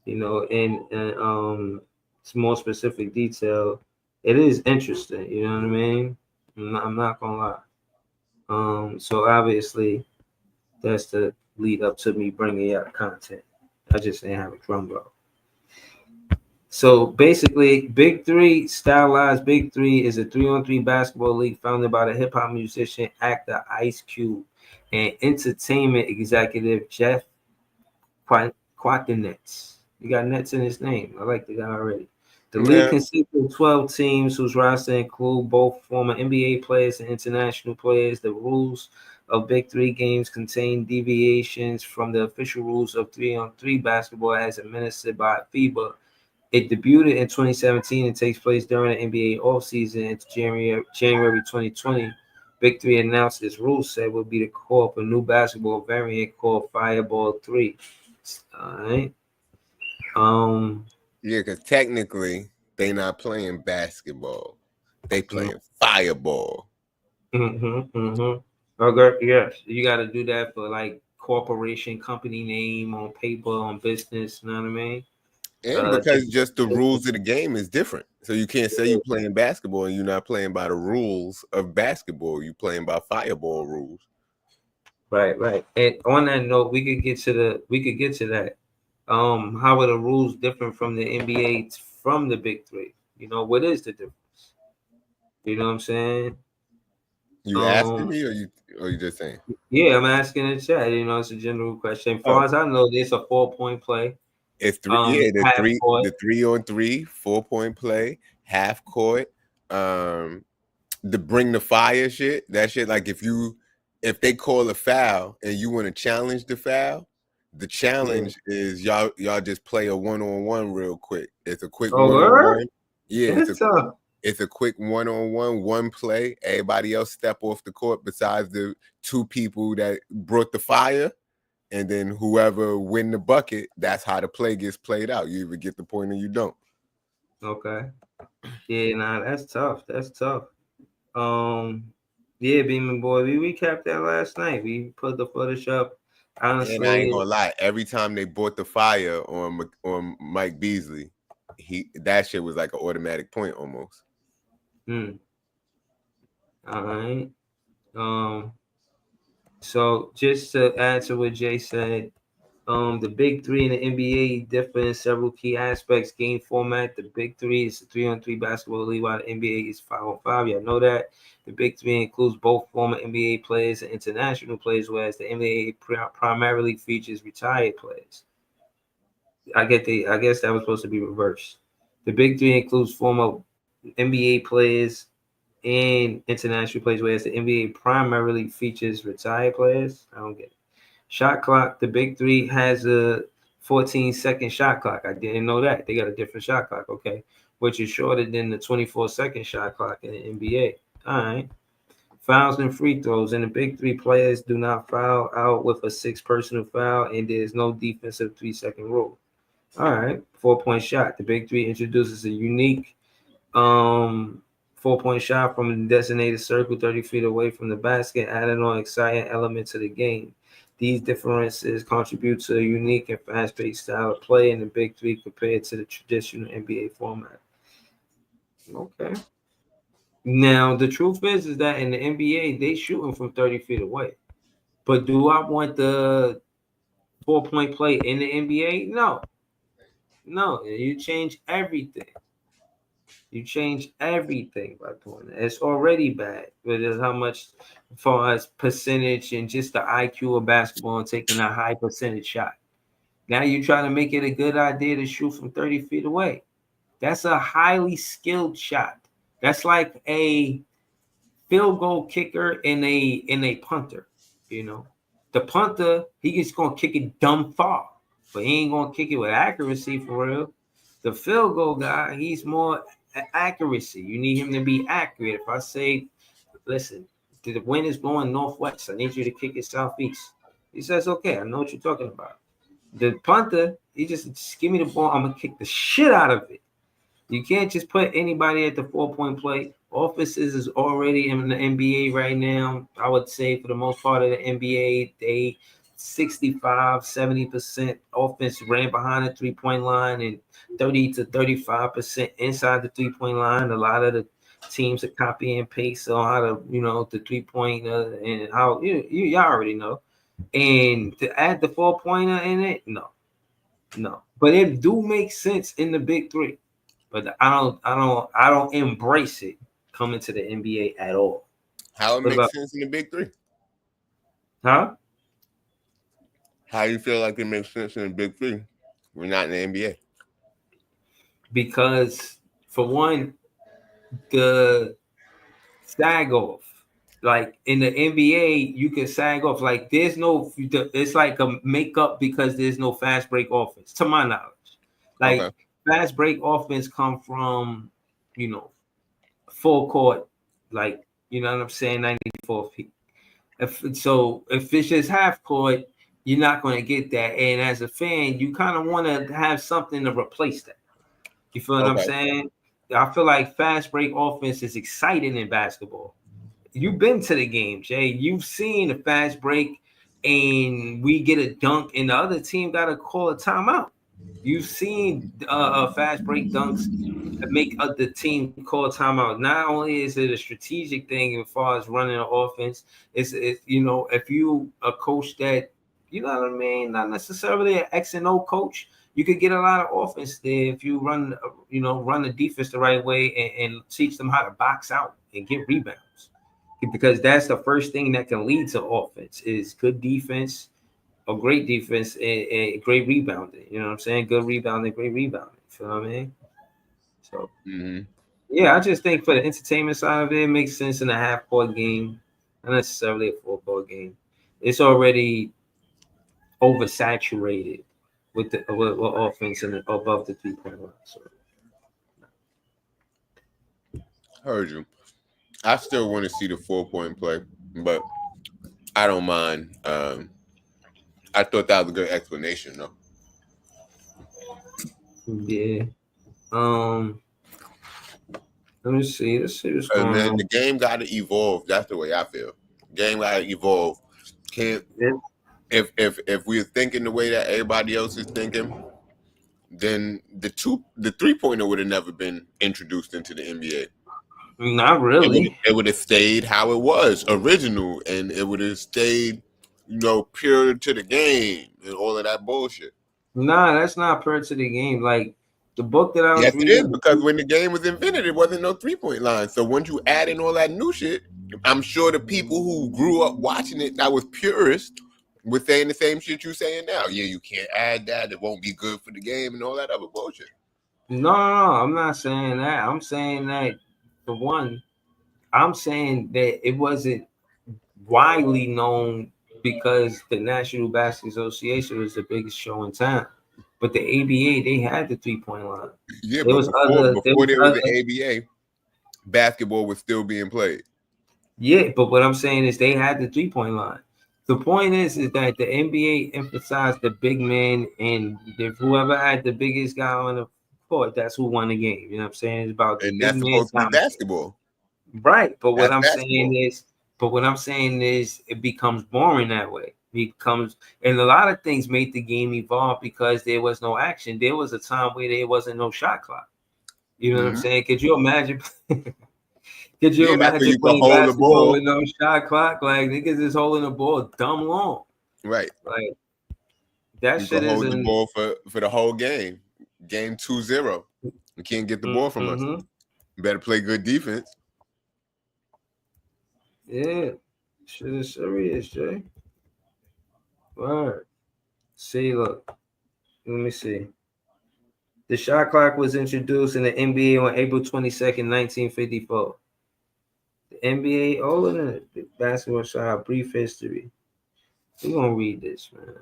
you know, in more specific detail, it is interesting. You know what I mean? I'm not gonna lie. So obviously, that's the lead up to me bringing out content. I just didn't have a drum roll. So basically, Big Three, stylized Big Three, is a 3-on-3 basketball league founded by the hip hop musician, actor Ice Cube, and entertainment executive Jeff Quatinetz. He got Nets in his name. I like the guy already. The league consists of 12 teams whose roster include both former NBA players and international players. The rules of Big Three games contain deviations from the official rules of 3-on-3 basketball as administered by FIBA. It debuted in 2017 and takes place during the NBA offseason into January 2020. Big Three announced its rule set will be the core of a new basketball variant called Fireball 3. All right. Yeah, because technically they not playing basketball; they playing fireball. Okay. Yes, you got to do that for like corporation, company name on paper, on business. You know what I mean? And because just the rules of the game is different. So you can't say you're playing basketball and you're not playing by the rules of basketball. You're playing by fireball rules. Right. And on that note, we could get to that. How are the rules different from the NBA from the Big Three? You know, what is the difference? You know what I'm saying? You asking me or you just saying? Yeah, I'm asking in the chat. You know, it's a general question. As far as I know, there's a 4-point play. It's the 3-on-3, 4-point play, half court, the bring the fire shit. That shit, like if they call a foul and you want to challenge the foul, the challenge is y'all just play a 1-on-1 real quick. It's a quick 1-on-1. Yeah, it's tough. It's a quick one-on-one, one play. Everybody else step off the court besides the two people that brought the fire. And then whoever win the bucket, that's how the play gets played out. You either get the point or you don't. Okay. Yeah, nah, that's tough. That's tough. Yeah, Beeman boy, we recapped that last night. We put the footage up. Honestly, And I ain't gonna lie. Every time they brought the fire on Mike Beasley, that shit was like an automatic point almost. All right. So just to add to what Jay said, the big three in the NBA differ in several key aspects. Game format: the big three is a 3-on-3 basketball league, while the NBA is 5-on-5. Y'all know that. The big three includes both former NBA players and international players, whereas the NBA primarily features retired players. I guess that was supposed to be reversed. The big three includes former NBA players and international players, whereas the NBA primarily features retired players. I don't get it. Shot clock, the big three has a 14-second shot clock. I didn't know that. They got a different shot clock, okay, which is shorter than the 24-second shot clock in the NBA. All right. Fouls and free throws. And the big three players do not foul out with a 6 personal foul, and there's no defensive 3-second rule. All right. 4-point shot. The big three introduces a unique 4-point shot from a designated circle 30 feet away from the basket, adding on exciting element to the game. These differences contribute to a unique and fast-paced style of play in the big three compared to the traditional NBA format. Okay. Now, the truth is that in the NBA, they shooting from 30 feet away. But do I want the 4-point play in the NBA? No. No, you change everything. You change everything by doing that. It's already bad, but it's how much, as far as percentage and just the IQ of basketball and taking a high percentage shot. Now you're trying to make it a good idea to shoot from 30 feet away. That's a highly skilled shot. That's like a field goal kicker and a punter. You know, the punter, he just gonna kick it dumb far, but he ain't gonna kick it with accuracy for real. The field goal guy, he's more accuracy. You need him to be accurate. If I say, listen, the wind is blowing northwest, I need you to kick it southeast. He says, okay, I know what you're talking about. The punter, he just give me the ball, I'm gonna kick the shit out of it. You can't just put anybody at the 4-point play. Offenses is already in the NBA right now. I would say for the most part of the NBA, they 65-70% offense ran behind the 3-point line and 30 to 35% inside the 3-point line. A lot of the teams are copy and paste on how to, the 3-point and how y'all already know. And to add the 4-pointer in it, no. But it do make sense in the big three. But I don't embrace it coming to the NBA at all. How it makes sense in the big three? Huh? How you feel like it makes sense in the big three? We're not in the NBA. Because for one, the sag off. Like in the NBA, you can sag off. Like there's no, it's like a makeup because there's no fast break offense, to my knowledge. Like okay. Fast break offense come from, full court, like, you know what I'm saying, 94 feet. If it's just half court, you're not going to get that. And as a fan, you kind of want to have something to replace that. You feel what I'm saying? I feel like fast break offense is exciting in basketball. You've been to the game, Jay. You've seen a fast break and we get a dunk and the other team got to call a timeout. You've seen fast break dunks make the team call timeout. Not only is it a strategic thing as far as running an offense, it's if you a coach that, you know what I mean, not necessarily an X and O coach, you could get a lot of offense there if you run the defense the right way and teach them how to box out and get rebounds. Because that's the first thing that can lead to offense is good defense, or great defense, and great rebounding. You know what I'm saying? Good rebounding, great rebounding. You know what I mean? So, yeah, I just think for the entertainment side of it, it makes sense in a half-court game, not necessarily a full-court game. It's already oversaturated with the with offense and above the 3-point line. So. Heard you. I still want to see the 4-point play, but I don't mind. I thought that was a good explanation, though. Yeah. Let me see. Let's see what's And going then on. the game got to evolve. That's the way I feel. Game got to evolve. Can't Yeah. if we're thinking the way that everybody else is thinking, then the 3-pointer would have never been introduced into the NBA. Not really. It would have stayed how it was, original, and it would have stayed, pure to the game and all of that bullshit. Nah, that's not per to the game. Like the book that I was Yes, it reading. is, because when the game was invented, it wasn't no 3-point line. So once you add in all that new shit, I'm sure the people who grew up watching it that was purist were saying the same shit you saying now. Yeah, you can't add that. It won't be good for the game and all that other bullshit. No, I'm not saying that. I'm saying that for one, I'm saying that it wasn't widely known because the National Basketball Association was the biggest show in town. But the ABA, they had the 3-point line. Yeah, There but was other. before there was the ABA, basketball was still being played. Yeah, but what I'm saying is they had the 3-point line. The point is that the NBA emphasized the big man, and if whoever had the biggest guy on the court, that's who won the game. You know what I'm saying? It's about the And big that's man supposed to be dominance. basketball. Right. But what That's I'm basketball. saying is it becomes boring that way. And a lot of things made the game evolve because there was no action. There was a time where there wasn't no shot clock. You know what I'm saying? Could you imagine? Could you That's where imagine you can playing hold the basketball ball. with no shot clock? Like niggas is holding the ball dumb long. Right. Like that You shit can hold the isn't. ball for the whole game. Game 2-0. You can't get the ball from us. You better play good defense. Yeah, shit is serious, Jay. Word. See, look. Let me see. The shot clock was introduced in the NBA on April 22nd, 1954. The NBA, all of the basketball shot, brief history. We're going to read this, man.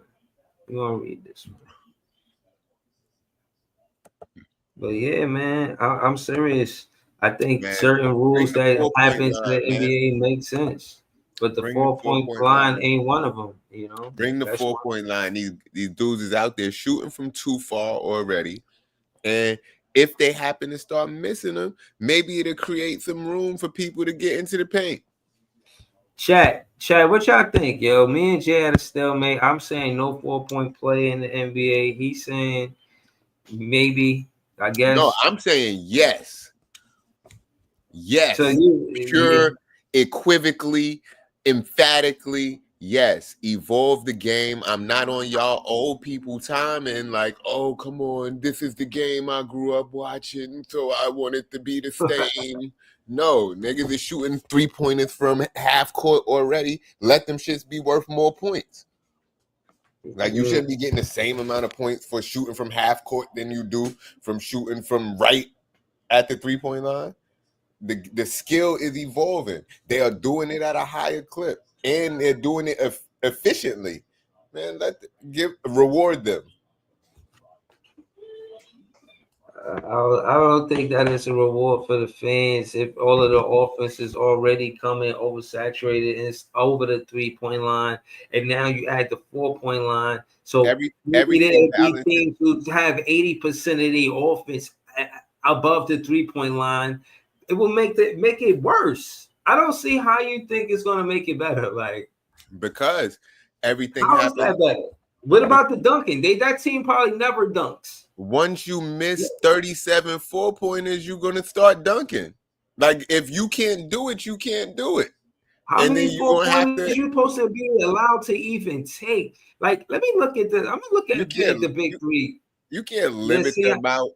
But yeah, man, I'm serious. I think Man, certain rules the that 4-point happen to the line, man. NBA make sense. But the Bring the 4-point 4-point line line. ain't one of them, you know? Bring the That's 4-point line. These dudes is out there shooting from too far already. And if they happen to start missing them, maybe it'll create some room for people to get into the paint. Chat, what y'all think, yo? Me and Jay had a stalemate. I'm saying no 4-point play in the NBA. He's saying maybe, I guess. No, I'm saying yes. Yes. So Pure, equivocally, emphatically, yes. Evolve the game. I'm not on y'all old people time and like, oh, come on, this is the game I grew up watching, so I want it to be the same. No, niggas is shooting 3-pointers from half court already. Let them shits be worth more points. Like you shouldn't be getting the same amount of points for shooting from half court than you do from shooting from right at the 3-point line. The skill is evolving. They are doing it at a higher clip, and they're doing it efficiently. Man, reward them. I don't think that is a reward for the fans if all of the offense is already coming oversaturated and it's over the 3-point line, and now you add the 4-point line. So everything these teams who have 80% of the offense above the 3-point line, it will make it worse. I don't see how you think it's going to make it better. Like because everything how is that better? What about the dunking? That team probably never dunks. Once you miss 37 4-pointers, you're gonna start dunking. Like if you can't do it, you can't do it. How many 4-pointers you supposed to be allowed to even take? Like, let me look at this. I'm gonna look at the big three. You can't limit the amount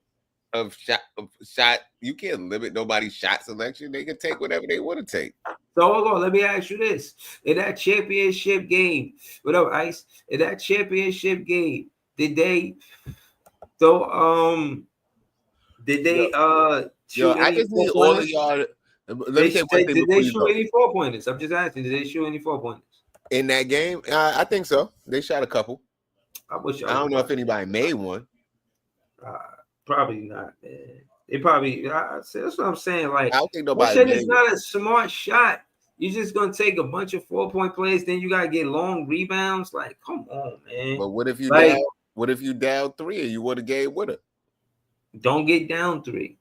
of shot. You can't limit nobody's shot selection. They can take whatever they want to take. So hold on, let me ask you this: in that championship game, whatever Ice, in that championship game, did they shoot I any just need all of 4-pointers? y'all. Let me say one thing Did before they you shoot go. any 4-pointers? I'm just asking. Did they shoot any 4-pointers in that game? I think so. They shot a couple. I don't know if anybody made one. Probably not, man. They probably. That's what I'm saying. Like, I don't think that nobody shit is named not a smart shot. You're just gonna take a bunch of 4-point plays, then you gotta get long rebounds. Like, come on, man. But what if you Like, down? What if you down 3 and you want a game winner? don't get down 3.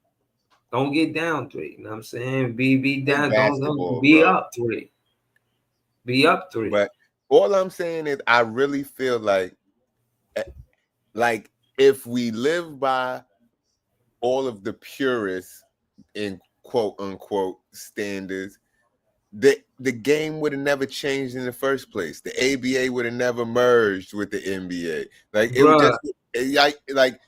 Don't get down 3. You know what I'm saying? Be down. Don't be bro. up 3. Be up 3. But all I'm saying is, I really feel like if we live by all of the purists in quote unquote standards, the game would have never changed in the first place. The ABA would have never merged with the NBA. Like, it would just like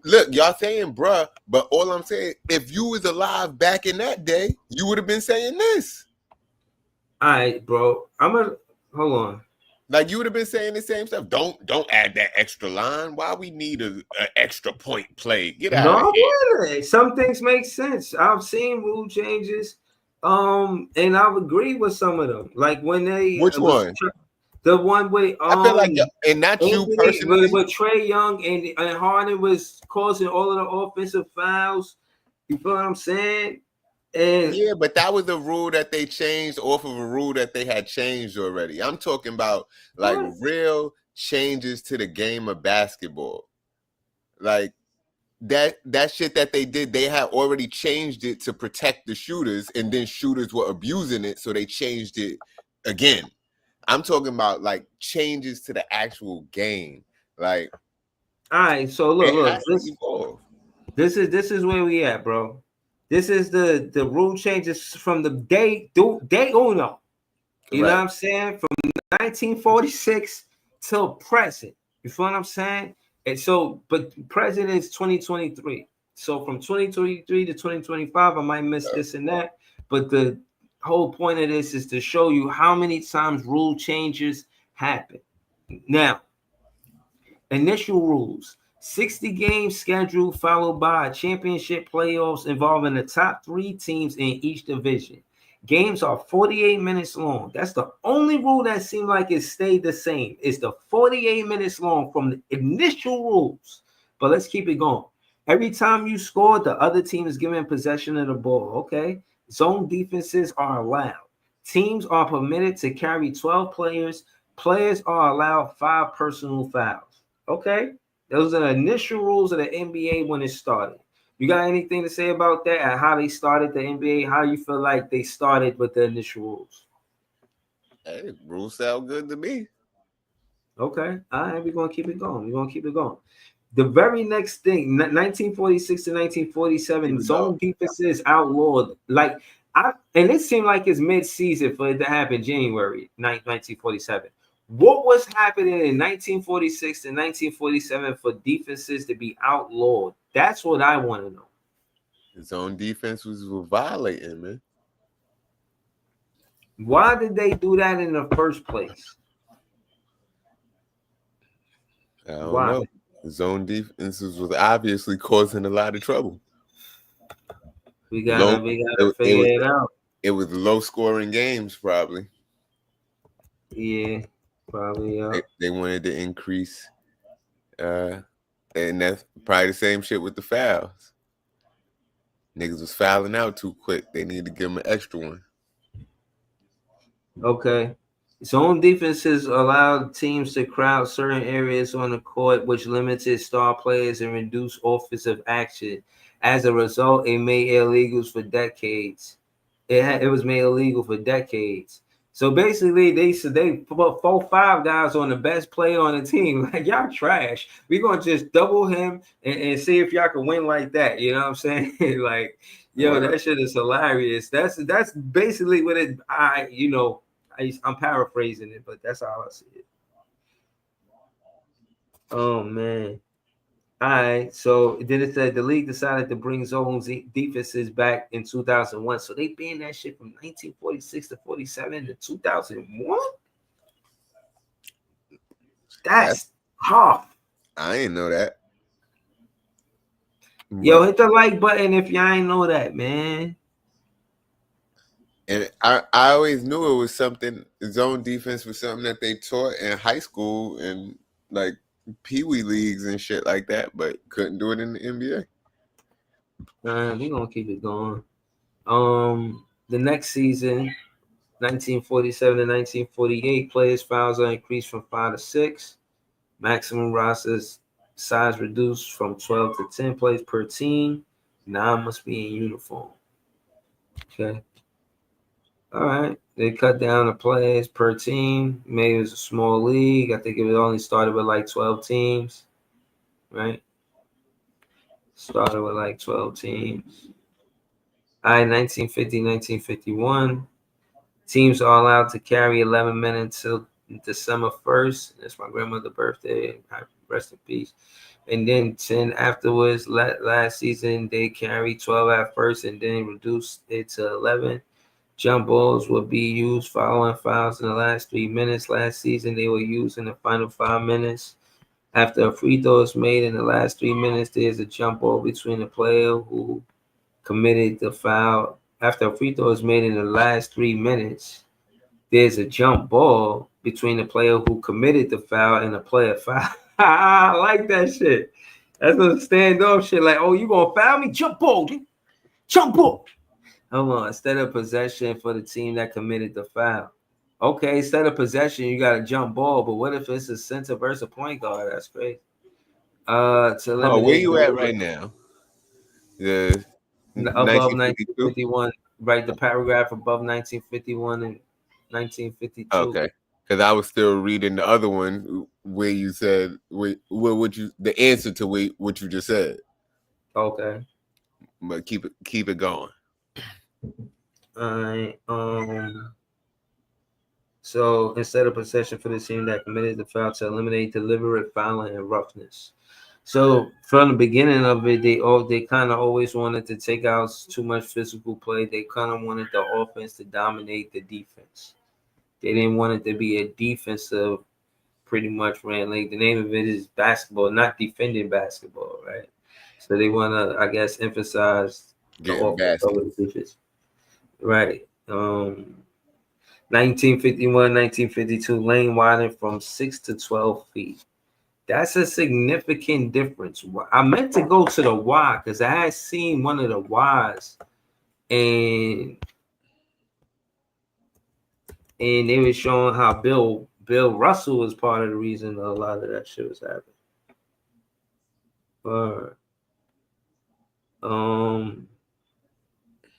look, y'all saying bruh, but all I'm saying, if you was alive back in that day, you would have been saying this. All right, bro. Hold on. Like, you would have been saying the same stuff. Don't add that extra line. Why we need a extra point play? Get out of here. Some things make sense. I've seen rule changes, and I would agree with some of them. Like when they Which one? The one with I feel like, and not you personally, with Trae Young and Harden was causing all of the offensive fouls. You feel what I'm saying? And yeah, but that was a rule that they changed off of a rule that they had changed already. I'm talking about like real changes to the game of basketball. Like that shit that they did, they had already changed it to protect the shooters, and then shooters were abusing it, so they changed it again. I'm talking about like changes to the actual game. Like, all right, so look, this is where we at, bro. This is the rule changes from the day uno. You know what I'm saying? From 1946 till present. You feel what I'm saying? And so, but present is 2023. So from 2023 to 2025, I might miss this and that. But the whole point of this is to show you how many times rule changes happen. Now, initial rules. 60 game schedule followed by a championship playoffs involving the top 3 teams in each division. Games are 48 minutes long. That's the only rule that seemed like it stayed the same. It's the 48 minutes long from the initial rules. But let's keep it going. Every time you score, the other team is given possession of the ball. Okay. Zone defenses are allowed. Teams are permitted to carry 12 players. Players are allowed 5 personal fouls. Okay. Those are the initial rules of the NBA when it started. You got anything to say about that and how they started the NBA? How you feel like they started with the initial rules? Hey, rules sound good to me. Okay. All right, we're going to keep it going. The very next thing, 1946 to 1947, zone defenses outlawed. Like, and it seemed like it's mid-season for it to happen January 1947. What was happening in 1946 to 1947 for defenses to be outlawed? That's what I want to know. Zone defense was violating, man. Why did they do that in the first place? I don't know. Zone defenses was obviously causing a lot of trouble. We gotta figure it out. It was low scoring games, probably. Yeah, probably. They wanted to increase, and that's probably the same shit with the fouls. Niggas was fouling out too quick. They need to give them an extra one. Okay. Zone defenses allowed teams to crowd certain areas on the court, which limited star players and reduced offensive action. As a result, it made illegals for decades. It was made illegal for decades. So basically, they put 4-5 guys on the best player on the team. Like, y'all trash. We're gonna just double him and see if y'all can win like that. You know what I'm saying? Like, yo, that shit is hilarious. That's basically what it. I'm paraphrasing it, but that's how I see it. Oh man. All right. So then it said the league decided to bring zone defenses back in 2001. So they banned that shit from 1946 to 47 to 2001. That's tough. I didn't know that. Yo, hit the like button if y'all ain't know that, man. And I always knew it was something. Zone defense was something that they taught in high school and like Pee Wee leagues and shit like that, but couldn't do it in the NBA. We're gonna keep it going. The next season, 1947 to 1948, players' fouls are increased from 5 to 6. Maximum rosters size reduced from 12 to 10 players per team. 9 must be in uniform. Okay. All right. They cut down the players per team. Maybe it was a small league. I think it only started with like 12 teams. Right? Started with like 12 teams. All right, 1950, 1951. Teams are allowed to carry 11 men until December 1st. That's my grandmother's birthday. Rest in peace. And then 10 afterwards. Last season, they carried 12 at first and then reduced it to 11. Jump balls will be used following fouls in the last 3 minutes. Last season, they were used in the final 5 minutes. After a free throw is made in the last 3 minutes, there's a jump ball between the player who committed the foul. After a free throw is made in the last 3 minutes, there's a jump ball between the player who committed the foul and the player foul. I like that shit. That's some standoff shit. Like, oh, you gonna foul me? Jump ball, dude. Jump ball. Hold on. Instead of possession for the team that committed the foul. Okay, instead of possession, you got a jump ball. But what if it's a center versus point guard? That's crazy. To Oh, where eliminate you at right now? The above 1952. 1951. Right, the paragraph above 1951 and 1952. Okay, because I was still reading the other one where you said what you the answer to what you just said. Okay. But keep it going. Alright. So instead of possession for the team that committed the foul, to eliminate deliberate fouling and roughness. So from the beginning of it, they kind of always wanted to take out too much physical play. They kind of wanted the offense to dominate the defense. They didn't want it to be a defensive, pretty much ran like the name of it is basketball, not defending basketball, right? So they want to, I guess, emphasize the offense over the defense, right? 1951, 1952, lane widened from 6 to 12 feet. That's a significant difference. I meant to go to the Y because I had seen one of the Ys and they were showing how Bill Russell was part of the reason a lot of that shit was happening.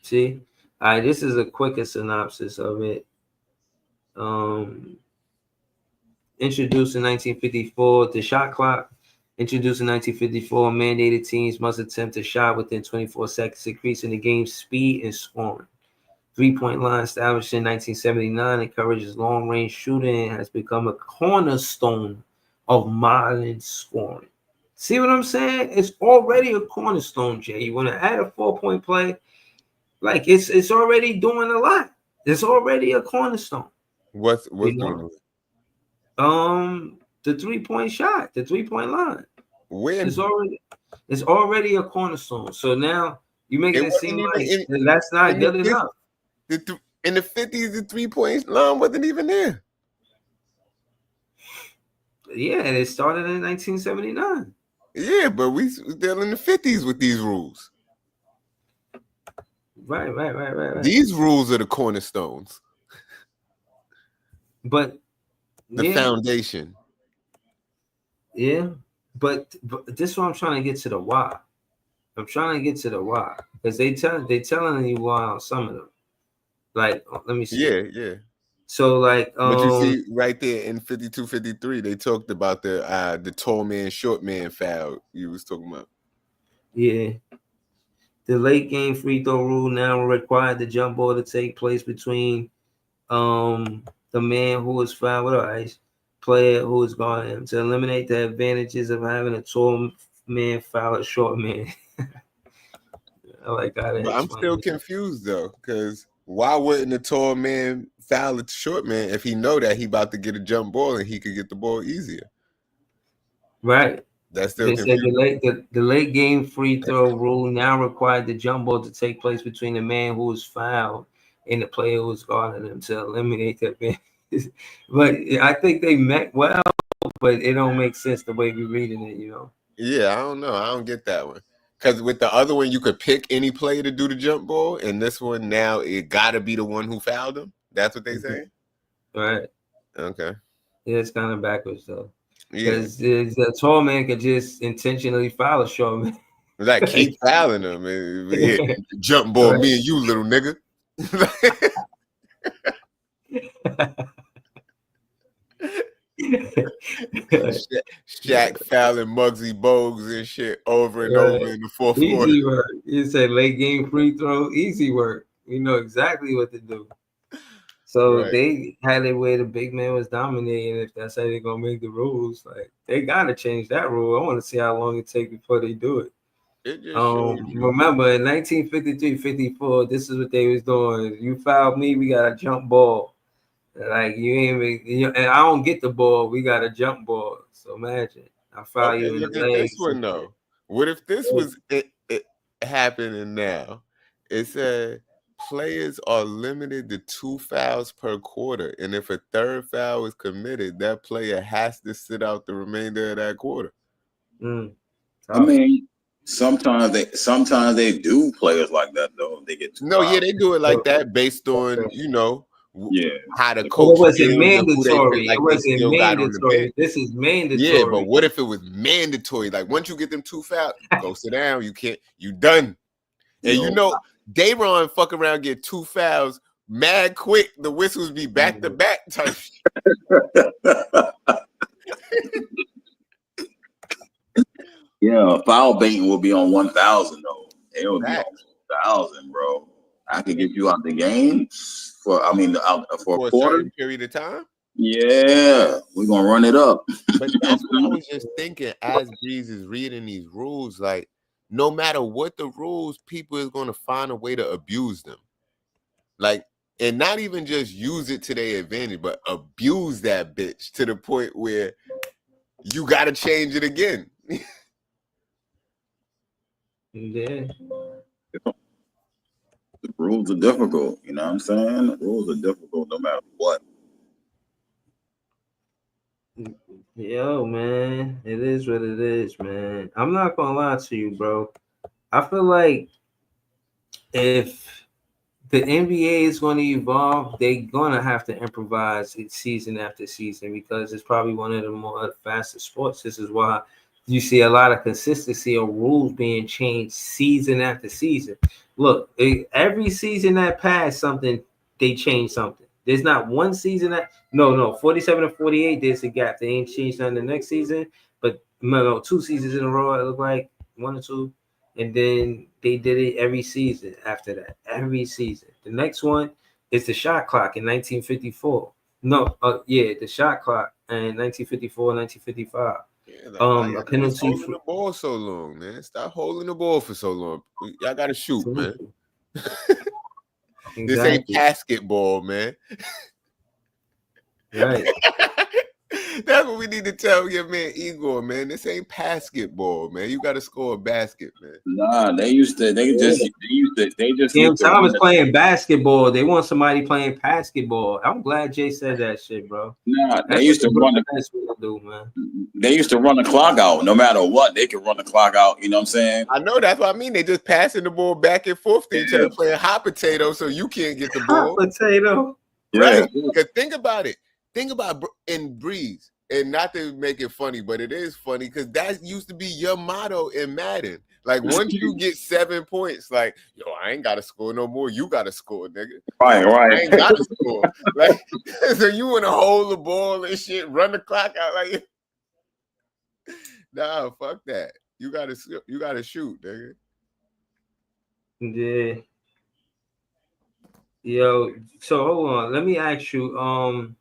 See, all right, this is a quicker synopsis of it. Introduced in 1954, the shot clock. Introduced in 1954, mandated teams must attempt a shot within 24 seconds, increasing the game's speed and scoring. 3-point line established in 1979 encourages long-range shooting and has become a cornerstone of modern scoring. See what I'm saying? It's already a cornerstone, Jay. You want to add a 4-point play? Like it's already doing a lot. It's already a cornerstone. What's doing? The 3-point shot, the 3-point line. When it's already a cornerstone. So now you make it seem like that's not good enough. In the 50s, the 3-point line wasn't even there. Yeah, it started in 1979. Yeah, but we still in the 50s with these rules. Right. These rules are the cornerstones. But the foundation. Yeah, but this is what I'm trying to get to the why. I'm trying to get to the why because they telling you why on some of them. Like, let me see. Yeah. So like, but you see right there in 52, 53, they talked about the tall man, short man foul you was talking about. Yeah. The late game free throw rule now required the jump ball to take place between the man who was fouled with ice player who is guarding him to eliminate the advantages of having a tall man foul a short man. I like how that. I'm still confused though, because why wouldn't a tall man foul a short man if he know that he about to get a jump ball and he could get the ball easier? Right. That's still they said the late game free throw rule now required the jump ball to take place between the man who was fouled and the player who was guarding him to eliminate that advantage. But I think they meant well, but it don't make sense the way we're reading it, you know. Yeah, I don't know. I don't get that one. Because with the other one, you could pick any player to do the jump ball, and this one now it gotta be the one who fouled him. That's what they say. Right. Okay. Yeah, it's kind of backwards though. Yeah. Because a tall man could just intentionally foul a short man. Like keep fouling them. Yeah, jump ball, Right. me and you, little nigga. Shaq fouling Muggsy Bogues and shit over and over in the fourth quarter. Easy work. You said late game free throw, easy work. We know exactly what to do. So Right. they had it where the big man was dominating. If that's how they're gonna make the rules, like they gotta change that rule. I want to see how long it takes before they do it. It just shows you. Remember in 1953-54, this is what they was doing. You fouled me, we got a jump ball. Like you ain't even, and I don't get the ball, we got a jump ball. So imagine I foul Okay, you in look the at legs. this one though. What if this was it happening now? It said players are limited to 2 fouls per quarter, and if a third foul is committed, that player has to sit out the remainder of that quarter. I mean, sometimes they do players like that though. They get they do it like that based on how the But coach it wasn't feels and who they feel mandatory. like It they wasn't still got on the mandatory. bench. This is mandatory. Yeah, but what if it was mandatory? Like once you get them 2 fouls, go sit down. You can't. You done. And Dayron fuck around, get 2 fouls, mad quick. The whistles be back to back type. Yeah, foul baiting will be on 1,000 though. It will be on 1,000, bro. I could get you out the game for a quarter certain period of time. Yeah, we're gonna run it up. But that's what I was just thinking as Breeze is reading these rules. Like, no matter what the rules, people is gonna find a way to abuse them. Like, and not even just use it to their advantage, but abuse that bitch to the point where you gotta change it again. Yeah. The rules are difficult, you know what I'm saying? The rules are difficult no matter what. Yo, man, it is what it is, man. I'm not gonna lie to you, bro. I feel like if the NBA is going to evolve, they're gonna have to improvise it season after season because it's probably one of the more fastest sports. This is why you see a lot of consistency of rules being changed season after season. Look, every season that passed something, they changed something. There's not one season that 47 and 48. There's a gap. They ain't changed on the next season, but no, 2 seasons in a row. It looked like 1 or 2, and then they did it every season after that. Every season. The next one is the shot clock in 1954. The shot clock in 1954, 1955. Yeah, a penalty holding the ball so long, man. Stop holding the ball for so long. Y'all gotta shoot, man. Exactly. This ain't basketball, man. Right. That's what we need to tell your man Igor, man. This ain't basketball, man. You gotta score a basket, man. Nah, they just Cam Thomas playing basketball. They want somebody playing basketball. I'm glad Jay said that shit, bro. Nah, they used to run the clock out. No matter what, they can run the clock out. You know what I'm saying? I know, that's what I mean. They just passing the ball back and forth to each other, playing hot potato, so you can't get the ball. Hot potato. Right. Because think about it. Think about in Breeze, and not to make it funny, but it is funny because that used to be your motto in Madden. Like once you get 7 points, like, yo, I ain't gotta score no more. You gotta score, nigga. Right. I ain't gotta score. Like, so you wanna hold the ball and shit, run the clock out like, nah, fuck that. You gotta shoot, nigga. Yeah. Yo, so hold on. Let me ask you.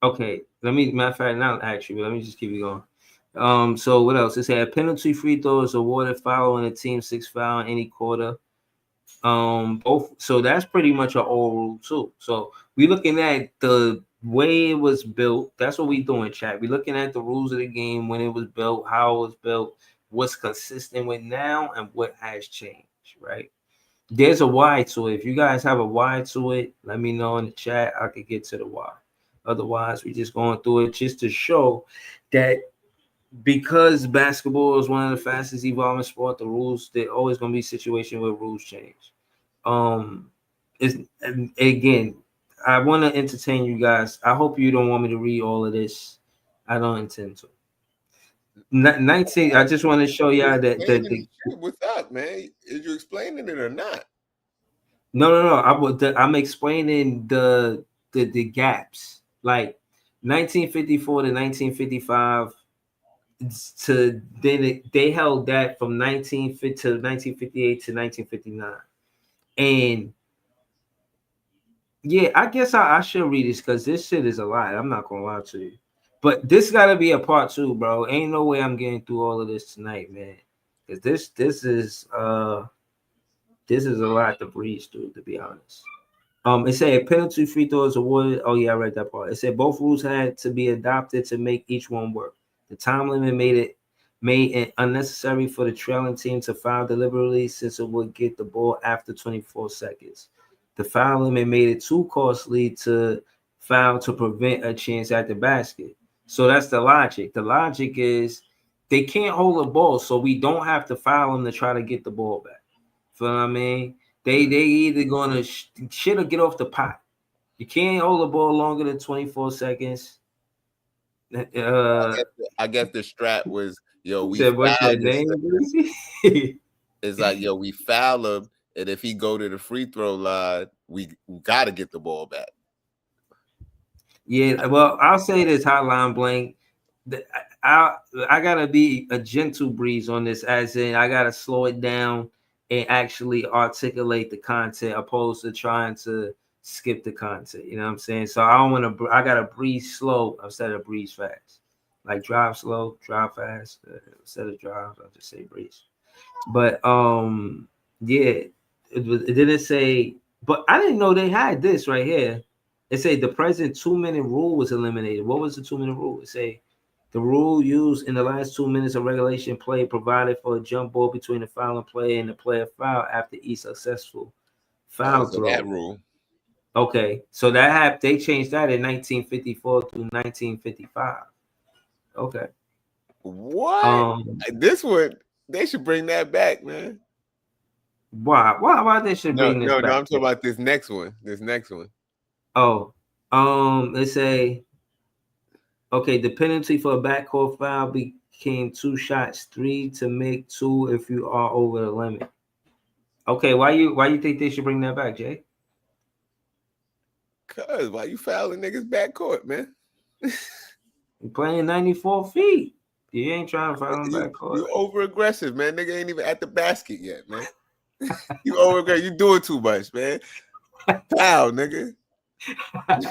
Okay. Matter of fact, not ask you, but let me just keep it going. So what else? It said penalty free throws awarded following a team 6 foul in any quarter. Both. So that's pretty much an old rule too. So we looking at the way it was built. That's what we doing, chat. We looking at the rules of the game when it was built, how it was built, what's consistent with now, and what has changed. Right. There's a why to it. If you guys have a why to it, let me know in the chat. I could get to the why. Otherwise, we just going through it just to show that because basketball is one of the fastest evolving sport, the rules, there always gonna be a situation where rules change. And again, I want to entertain you guys. I hope you don't want me to read all of this. I don't intend to. 19. I just want to show y'all that What's up, man? Is you explaining it or not? No. I'm explaining the gaps. Like 1954 to 1955 to then they held that from 1950 to 1958 to 1959. And yeah, I guess I should read this because this shit is a lot. I'm not gonna lie to you. But this gotta be a part 2, bro. Ain't no way I'm getting through all of this tonight, man. Cause this is a lot to breeze through, to be honest. It said penalty free throws awarded. Oh yeah, I read that part. It said both rules had to be adopted to make each one work. The time limit made it unnecessary for the trailing team to foul deliberately since it would get the ball after 24 seconds. The foul limit made it too costly to foul to prevent a chance at the basket. So that's the logic. The logic is they can't hold the ball, so we don't have to foul them to try to get the ball back. Feel what I mean? They either gonna shit or get off the pot. You can't hold the ball longer than 24 seconds. I guess the strap was, yo, we said, what's foul that name? It's like, yo, we foul him, and if he go to the free throw line, we gotta get the ball back. Yeah, well, I'll say this, Hotline Blank. I gotta be a gentle breeze on this, as in I gotta slow it down and actually articulate the content opposed to trying to skip the content. You know what I'm saying? So I don't want to. I gotta breeze slow instead of breeze fast. Like drive slow, drive fast. Instead of drive, I'll just say breeze. But yeah, it didn't say. But I didn't know they had this right here. It said the present 2-minute rule was eliminated. What was the 2-minute rule? It say the rule used in the last 2 minutes of regulation play provided for a jump ball between the fouling player and the player foul after each successful foul throw. That rule. Okay, so that they changed that in 1954 through 1955. Okay. What? This one, they should bring that back, man. Why they should bring this back? No, I'm talking about this next one. Oh, let's say, okay, the penalty for a backcourt foul became 2 shots, 3 to make 2 if you are over the limit. Okay, why you think they should bring that back, Jay? Cause why you fouling niggas backcourt, man? You're playing 94 feet. You ain't trying to foul them backcourt. You over aggressive, man. Nigga ain't even at the basket yet, man. You over aggressive. You doing too much, man. Foul, nigga. Trying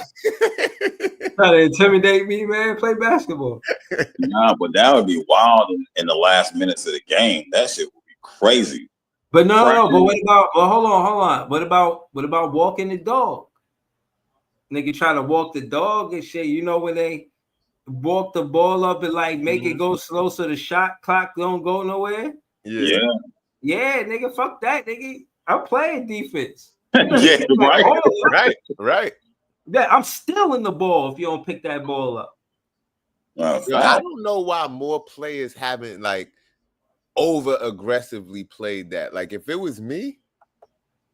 to intimidate me, man. Play basketball. Nah, but that would be wild in the last minutes of the game. That shit would be crazy. But no. But what about? Well, hold on. What about walking the dog? Nigga trying to walk the dog and shit. You know when they walk the ball up and like make it go slow so the shot clock don't go nowhere? Yeah. Yeah, nigga, fuck that, nigga. I'm playing defense. Yeah, right. Yeah, I'm stealing the ball if you don't pick that ball up. I don't know why more players haven't like over aggressively played that. Like if it was me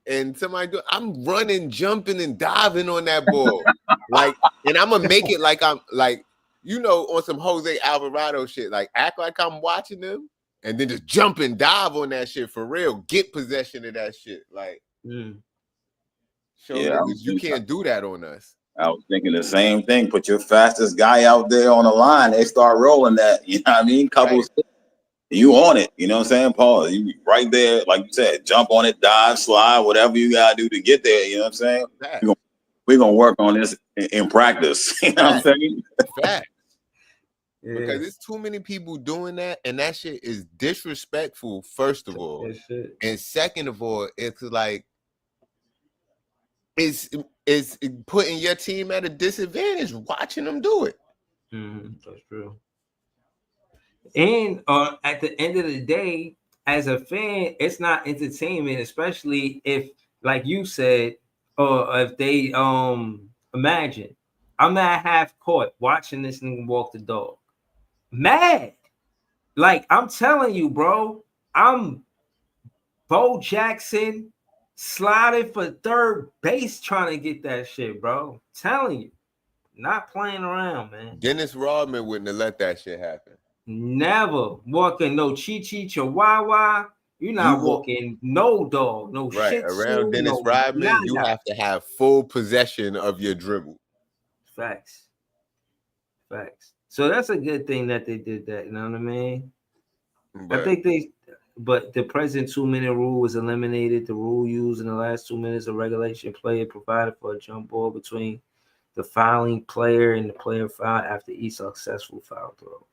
and somebody I'm running, jumping, and diving on that ball. Like, and I'm gonna make it like I'm like, you know, on some Jose Alvarado shit, like act like I'm watching them and then just jump and dive on that shit for real. Get possession of that shit. Like show niggas you can't do that on us. I was thinking the same thing. Put your fastest guy out there on the line. They start rolling that. You know what I mean? You on it. You know what I'm saying, Paul? You right there, like you said, jump on it, dive, slide, whatever you gotta do to get there. You know what I'm saying? We're gonna work on this in practice. You know what I'm saying? Fact. Yeah. Because it's too many people doing that, and that shit is disrespectful, first of all. And second of all, it's like it's putting your team at a disadvantage watching them do it. That's true. And at the end of the day, as a fan, it's not entertainment, especially if, like you said, or if they imagine I'm at half court watching this nigga walk the dog. Mad. Like I'm telling you, bro, I'm Bo Jackson sliding for third base trying to get that shit, bro. Telling you, not playing around, man. Dennis Rodman wouldn't have let that shit happen. Never walking no Chi Chihuahua. You're not walking no dog, no right Shih around Tzu, Dennis no Rodman. You nada. have to have full possession of your dribble. Facts. So that's a good thing that they did that. You know what I mean? But I think but the present 2-minute rule was eliminated. The rule used in the last 2 minutes of regulation play provided for a jump ball between the fouling player and the player fouled after each successful foul throw.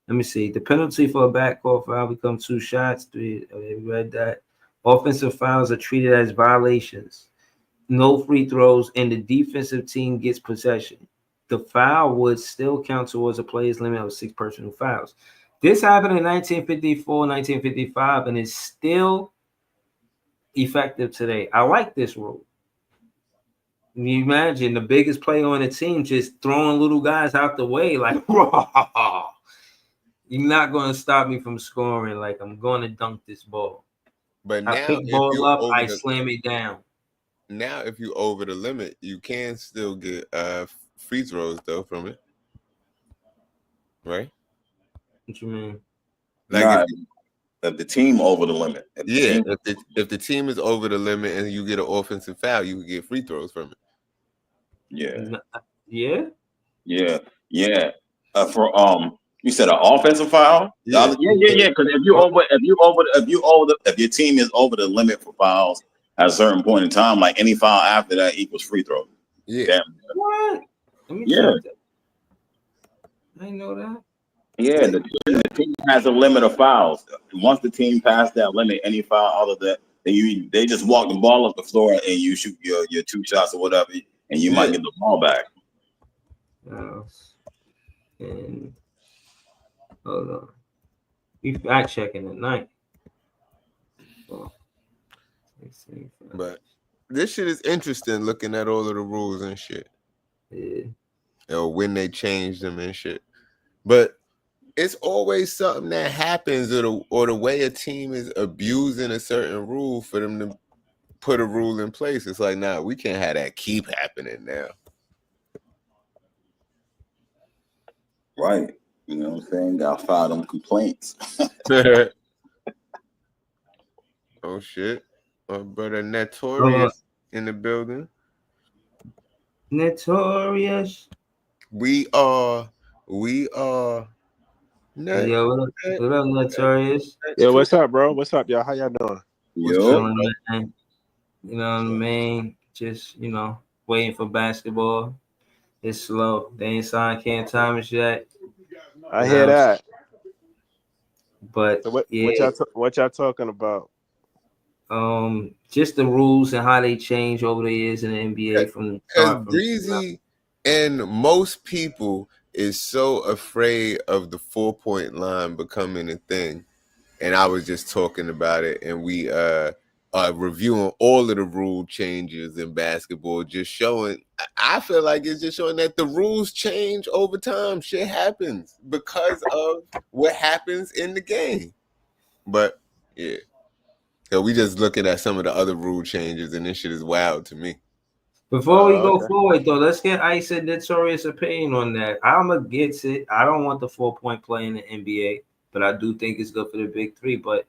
Let me see. The penalty for a backcourt foul becomes 2 shots. We read that. Offensive fouls are treated as violations. No free throws, and the defensive team gets possession. The foul would still count towards a player's limit of 6 personal fouls. This happened in 1954, 1955, and is still effective today. I like this rule. You imagine the biggest player on the team just throwing little guys out the way, like, you're not going to stop me from scoring. Like, I'm going to dunk this ball. but I now pick if ball you up, over I the slam it down. now if you over the limit, you can still get free throws though from it, right? What you mean? Like Nah, if the team over the limit. If the team is over the limit and you get an offensive foul, you can get free throws from it. Yeah. For you said an offensive foul? Yeah. Because if your team is over the limit for fouls at a certain point in time, like any foul after that equals free throw. Yeah. Damn. What? Let me Yeah. check that. I didn't know that. Yeah, the team has a limit of fouls. Once the team passed that limit, any foul other than they just walk the ball up the floor and you shoot your 2 shots or whatever, and you might get the ball back. And hold on, we fact checking tonight. But this shit is interesting looking at all of the rules and shit. Yeah. Or when they change them and shit. But it's always something that happens or the way a team is abusing a certain rule for them to put a rule in place. It's like, nah, we can't have that keep happening now. Right. You know what I'm saying? Got to file them complaints. Oh, shit. My brother Notorious in the building. Notorious. We are. Yo, what up, Notorious? Yo, what's up, bro? What's up, y'all? How y'all doing? Chilling, man. You know what I mean? Just, waiting for basketball. It's slow. They ain't signed Cam Thomas yet. I hear that. But so what y'all talking about? Just the rules and how they change over the years in the NBA from the start. Breezy and most people is so afraid of the 4-point line becoming a thing. And I was just talking about it, and we reviewing all of the rule changes in basketball, just showing. I feel like it's just showing that the rules change over time. Shit happens because of what happens in the game. But yeah, so we just looking at some of the other rule changes, and this shit is wild to me. Before we go forward, though, let's get Ice and Notorious opinion on that. I'm against it. I don't want the 4-point play in the NBA, but I do think it's good for the big three. But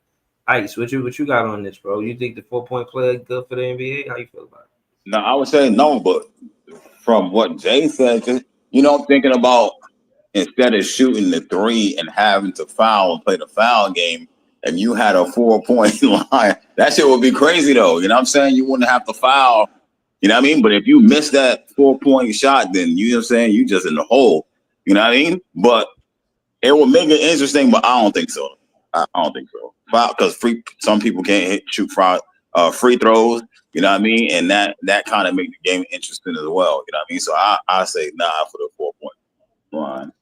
Ice, what you got on this, bro? You think the 4-point play is good for the NBA? How you feel about it? No, I would say no, but from what Jay said, I'm thinking about instead of shooting the 3 and having to foul and play the foul game, if you had a 4-point line, that shit would be crazy though. You know what I'm saying? You wouldn't have to foul. You know what I mean? But if you miss that 4-point shot, then you know what I'm saying? You just in the hole. You know what I mean? But it would make it interesting, but I don't think so. I don't think so. Because some people can't shoot free throws. You know what I mean? And that kind of make the game interesting as well. You know what I mean? So I say nah for the 4-point line.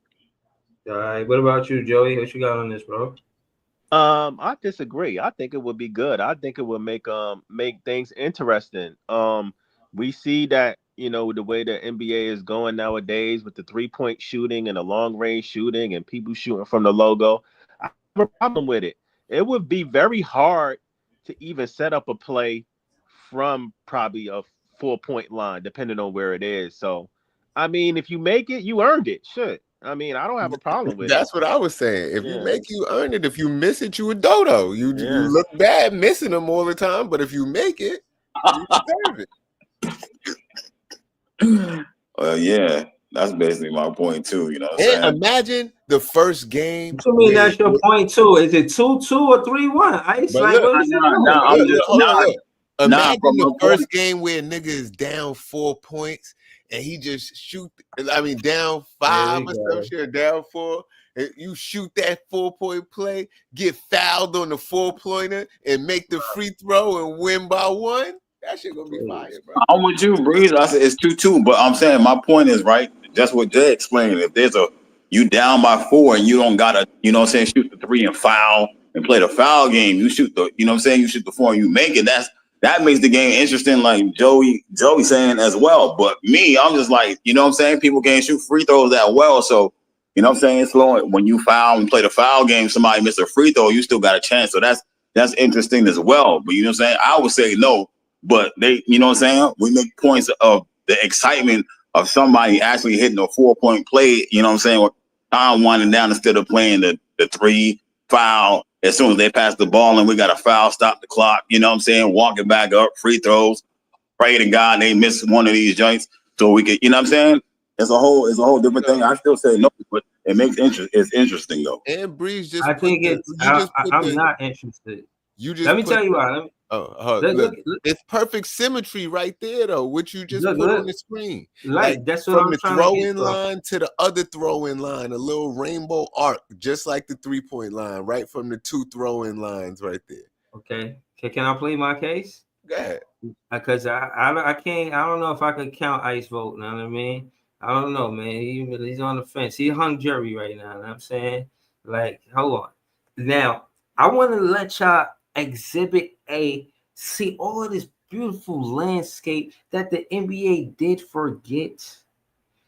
All right. What about you, Joey? What you got on this, bro? I disagree. I think it would be good. I think it would make things interesting. We see that, the way the NBA is going nowadays with the 3-point shooting and the long range shooting and people shooting from the logo. I a problem with it. It would be very hard to even set up a play from probably a 4-point line, depending on where it is. So, I mean, if you make it, you earned it. Shit. I mean, I don't have a problem with it. That's what I was saying. If you Yeah. make, you earn it. If you miss it, you a dodo. You look bad missing them all the time, but if you make it, you deserve it. Well, yeah, that's basically my point too. You know what I'm saying? Imagine the first game. What you mean that's your point too? Is it 2-2 or 3-1? Ice, But like, look, what is it doing? look. Imagine the first game where nigga is down 4 points and he just shoot. I mean, down 5 or some shit, down 4. And you shoot that 4-point play, get fouled on the 4-pointer, and make the free throw and win by 1. That shit gonna be fire, bro. I'm with you, Breeze. I said it's 2-2, but I'm saying my point is right. That's what Jay explained. If there's you down by 4 and you don't gotta, you know what I'm saying, shoot the 3 and foul and play the foul game. You shoot the, you know what I'm saying, you shoot the 4 and you make it. That makes the game interesting, like Joey saying as well. But me, I'm just like, you know what I'm saying? People can't shoot free throws that well. So, you know what I'm saying? It's slow. When you foul and play the foul game, somebody miss a free throw, you still got a chance. So that's interesting as well. But you know what I'm saying? I would say no. But they, you know what I'm saying? We make points of the excitement of somebody actually hitting a 4-point play, you know what I'm saying? With time winding down instead of playing the 3 foul. As soon as they pass the ball and we got a foul, stop the clock, you know what I'm saying? Walk it back up, free throws, pray to God they miss one of these joints so we can, you know what I'm saying? It's a whole different thing. I still say no, but it makes it's interesting though. And Breeze just I'm not interested. Let me tell you why. Look, it's perfect symmetry right there, though. What you just put on the screen, like that's what from I'm the trying throw-in line to the other throw-in line, a little rainbow arc, just like the 3-point line, right from the 2 throw-in lines, right there. Okay, can I play my case? Go ahead. Because I can't. I don't know if I could count Ice vote. You know what I mean? I don't know, man. He's on the fence. He hung jury right now. You know what I'm saying? Like, hold on. Now, I want to let y'all exhibit see all of this beautiful landscape that the NBA did forget.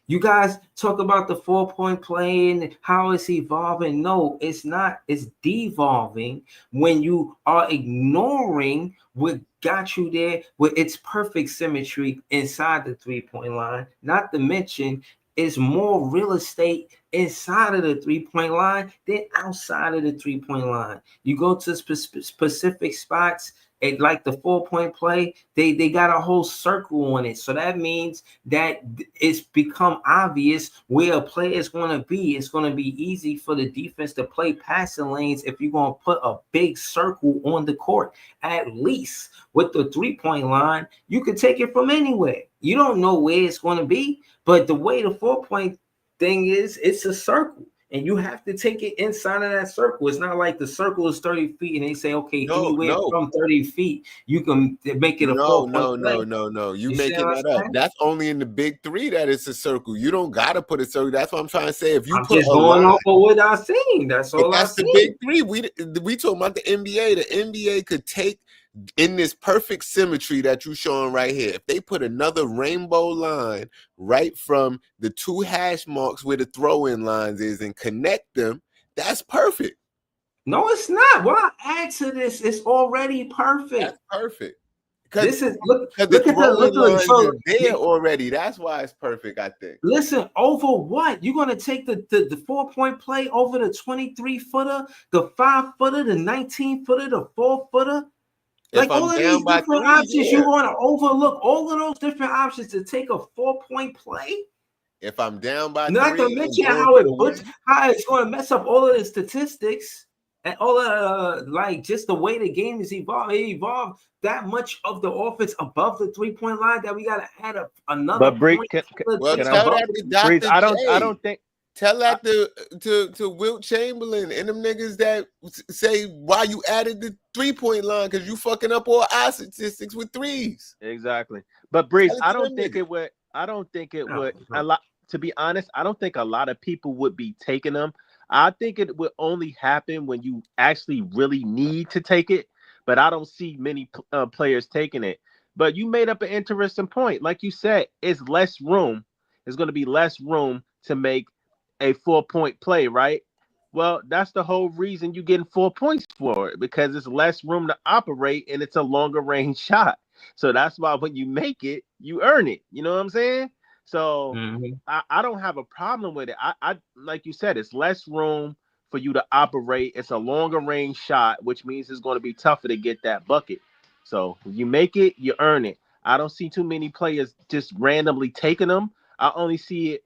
You guys talk about the 4-point play and how it's evolving. No, it's not. It's devolving when you are ignoring what got you there with its perfect symmetry inside the 3-point line. Not to mention, it's more real estate inside of the 3-point line than outside of the 3-point line. You go to specific spots, and like the 4-point play, they got a whole circle on it. So that means that it's become obvious where a player is going to be. It's going to be easy for the defense to play passing lanes if you're going to put a big circle on the court. At least with the 3-point line, you can take it from anywhere. You don't know where it's going to be, but the way the 4-point thing is, it's a circle. And you have to take it inside of that circle. It's not like the circle is 30 feet and they say, okay, anywhere from 30 feet, you can make it a 4-point play. No. You making that up. That's only in the big 3 that it's a circle. You don't got to put a circle. That's what I'm trying to say. If you I'm just going off of what I've seen. That's all I've seen. That's the big 3. We talking about the NBA. The NBA could take in this perfect symmetry that you're showing right here. If they put another rainbow line right from the 2 hash marks where the throw-in lines is and connect them, that's perfect. No, it's not. Why add to this? It's already perfect. That's perfect. This is look at the throw-in lines are there already. That's why it's perfect, I think. Listen, over what? You're gonna take the 4-point play over the 23-footer, the 5-footer, the 19-footer, the 4-footer? Like all of these different options, you want to overlook all of those different options to take a 4-point play. If I'm down by not 3, to mention how it's going to mess up all of the statistics and all of like just the way the game is evolved. It evolved that much of the offense above the 3-point line that we got to add another. But Break, I don't think. Tell that to Wilt Chamberlain and them niggas that say why you added the 3-point line because you fucking up all our statistics with 3s. Exactly. But Breeze, I don't think it would a lot. To be honest, I don't think a lot of people would be taking them. I think it would only happen when you actually really need to take it. But I don't see many players taking it. But you made up an interesting point. Like you said, it's less room. There's going to be less room to make a 4-point play, right? Well, that's the whole reason you getting 4 points for it, because it's less room to operate and it's a longer range shot. So that's why when you make it, you earn it. You know what I'm saying? So I don't have a problem with it. I like you said, it's less room for you to operate. It's a longer range shot, which means it's going to be tougher to get that bucket. So when you make it, you earn it. I don't see too many players just randomly taking them. I only see it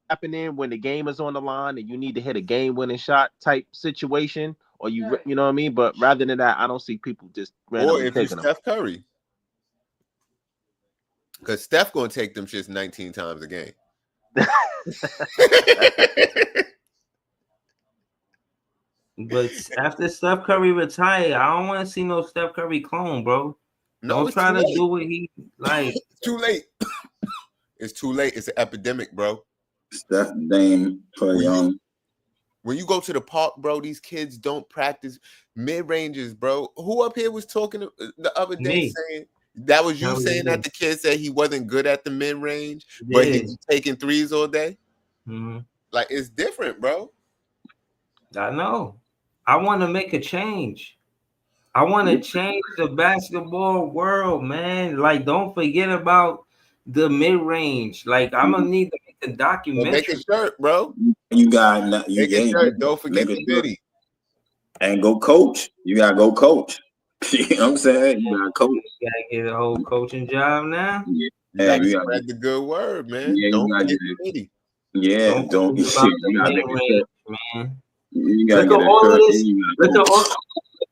happening when the game is on the line and you need to hit a game-winning shot type situation, or you know what I mean. But rather than that, I don't see people just randomly or if you're taking them. Steph Curry, because Steph gonna take them shits 19 times a game. But after Steph Curry retired, I don't want to see no Steph Curry clone, bro. No, Don't try to do what he like. It's too late. It's too late. It's an epidemic, bro. Steph, Dame, Trae Young. When you go to the park, bro, these kids don't practice mid-ranges, bro. Who up here was talking the other day saying that was you saying that the kid said he wasn't good at the mid-range, but he was taking threes all day? Like, it's different, bro. I know. I want to make a change. I want to change the basketball world, man. Like, don't forget about the mid-range. Like, I'm gonna need to make the documentary. Well, make a shirt, bro. You got make a shirt. Don't forget the biddy. And go coach. You gotta go coach. You know what I'm saying? You gotta coach. You gotta get a whole coaching job now. You gotta spread the good word, man. Don't forget the biddy. Yeah, don't get shit. You gotta mid-range, man. You gotta look get at all of this.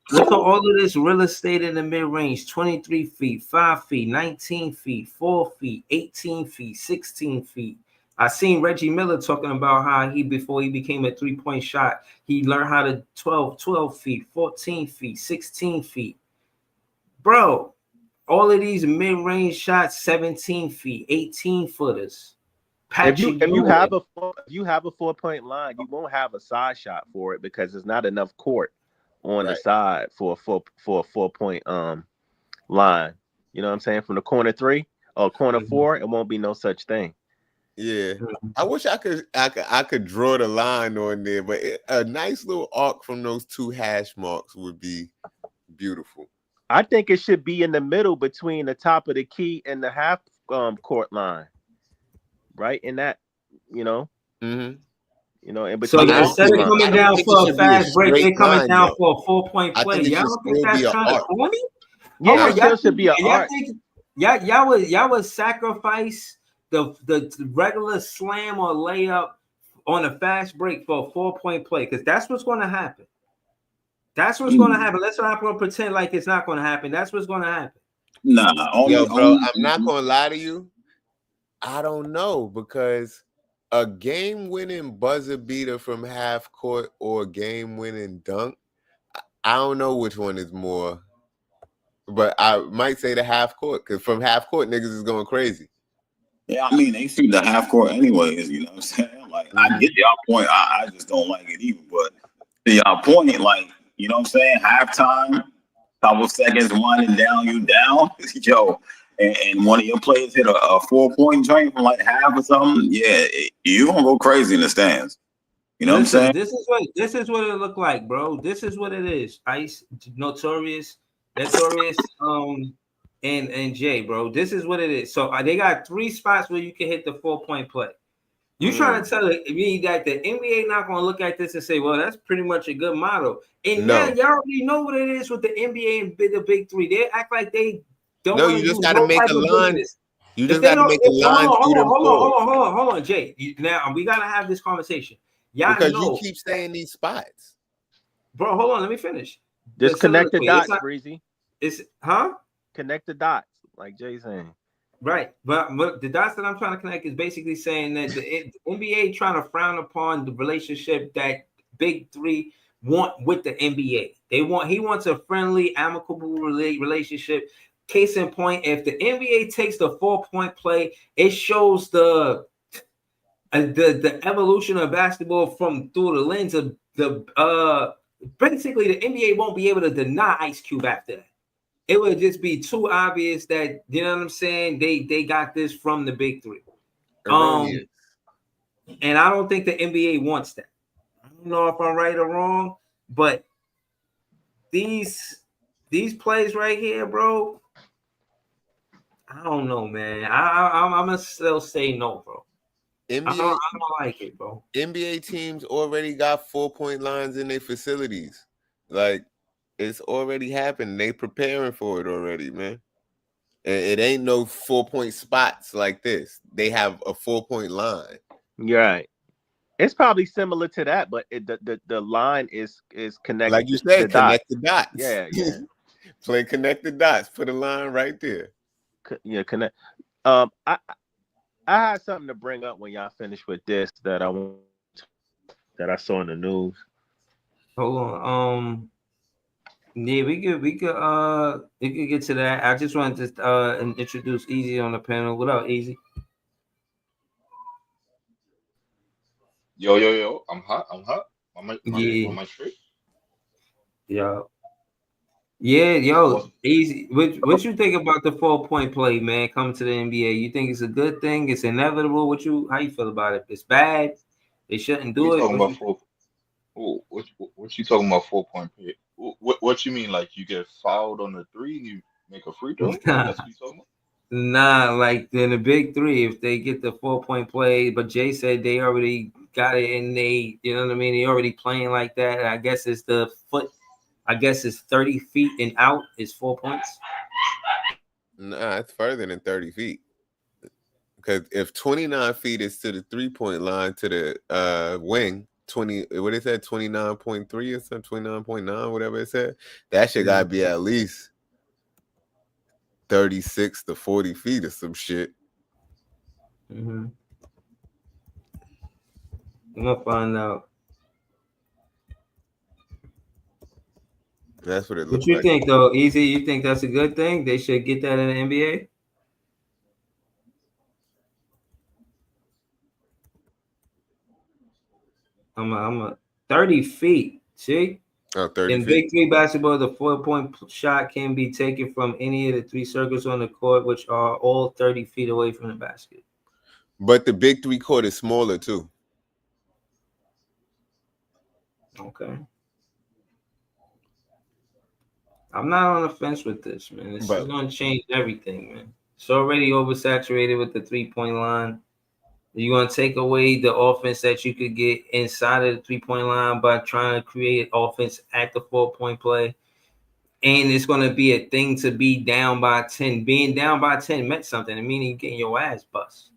Look at all of this real estate in the mid-range: 23 feet, 5 feet, 19 feet, 4 feet, 18 feet, 16 feet. I seen Reggie Miller talking about how before he became a three-point shot, he learned how to 12 feet, 14 feet, 16 feet. Bro, all of these mid-range shots, 17 feet, 18 footers. If you have a 4-point line, you won't have a side shot for it because there's not enough court on the side for a 4-point line. You know what I'm saying? From the corner 3 or corner 4, it won't be no such thing. Yeah, I wish I could draw the line on there, but a nice little arc from those 2 hash marks would be beautiful. I think it should be in the middle between the top of the key and the half court line, right? In that, you know, in between. So instead of coming down for a fast break, they're coming down for a 4-point play. Y'all don't think that's kind of corny? Yeah, it still should be an arc. Y'all would sacrifice the regular slam or layup on a fast break for a 4-point play, because that's what's going to happen. That's what's going to happen. Let's not pretend like it's not going to happen. That's what's going to happen. Nah, bro, I'm not going to lie to you. I don't know, because a game-winning buzzer beater from half court or a game-winning dunk, I don't know which one is more. But I might say the half court, because from half court, niggas is going crazy. Yeah, I mean, they see the half court anyways, you know what I'm saying? Like, I get y'all point. I just don't like it either. But to y'all point, like, you know what I'm saying? Halftime, couple seconds winding down, you down. Yo, and one of your players hit a 4-point joint from like half or something. Yeah, you gonna go crazy in the stands. You know what I'm saying? This is what it look like, bro. This is what it is. Ice, Notorious, and Jay, bro. This is what it is. So they got 3 spots where you can hit the 4-point play. You trying to tell me that the NBA not going to look at this and say, well, that's pretty much a good model. And now y'all already know what it is with the NBA and the big 3. They act like they don't. No, you just got to make a line. You just got to make a line through them. Hold on, Jay. Now we got to have this conversation. Y'all because know, you keep saying these spots, bro. Hold on, let me finish. Just connect the dots, Breezy. Connect the dots, like Jay's saying. Right, but the dots that I'm trying to connect is basically saying that the NBA trying to frown upon the relationship that Big 3 want with the NBA. He wants a friendly, amicable relationship. Case in point, if the NBA takes the 4-point play, it shows the evolution of basketball through the lens of basically the NBA won't be able to deny Ice Cube after that. It would just be too obvious that, you know what I'm saying, they got this from the Big 3. And I don't think the NBA wants that. I don't know if I'm right or wrong, but these plays right here, bro. I don't know, man. I'm gonna still say no, bro. NBA, I don't like it, bro. NBA teams already got 4-point lines in their facilities. Like, it's already happened. They preparing for it already, man. It ain't no 4-point spots like this. They have a 4-point line. You're right. It's probably similar to that, but the line is connected. Like you said, connect the dots. Yeah. Play connect the dots. Put a line right there. Yeah, connect. I had something to bring up when y'all finish with this that I saw in the news. Hold on. Yeah, we could get to that. I just wanted to introduce Easy on the panel. What up, Easy? Yo. I'm hot. My straight. Yeah. Yeah, yo, Easy. What you think about the 4-point play, man, coming to the NBA? You think it's a good thing? It's inevitable? How you feel about it? It's bad. They shouldn't do it. What you talking about 4-point play? What you mean? Like you get fouled on the 3 and you make a free throw? That's what you talking about? Nah, like in the big 3, if they get the 4-point play, but Jay said they already got it and they, you know what I mean? They already playing like that. I guess it's the foot. I guess it's 30 feet and out is 4 points. Nah, it's further than 30 feet. Because if 29 feet is to the 3-point line to the wing, 20, what it said, 29.3 or something, 29.9, whatever it said, that shit gotta be at least 36 to 40 feet or some shit. Mm-hmm. I'm gonna find out. That's what it looks like. What you think, though, Easy? You think that's a good thing? They should get that in the NBA? I'm a 30 feet. See? Oh, 30 in feet. Big 3 basketball, the 4-point shot can be taken from any of the 3 circles on the court, which are all 30 feet away from the basket. But the Big 3 court is smaller too. Okay. I'm not on the fence with this, man. This is going to change everything, man. It's already oversaturated with the 3-point line. You're going to take away the offense that you could get inside of the 3-point line by trying to create offense at the 4-point play. And it's going to be a thing to be down by 10. Being down by 10 meant something. It meaning you're getting your ass bust.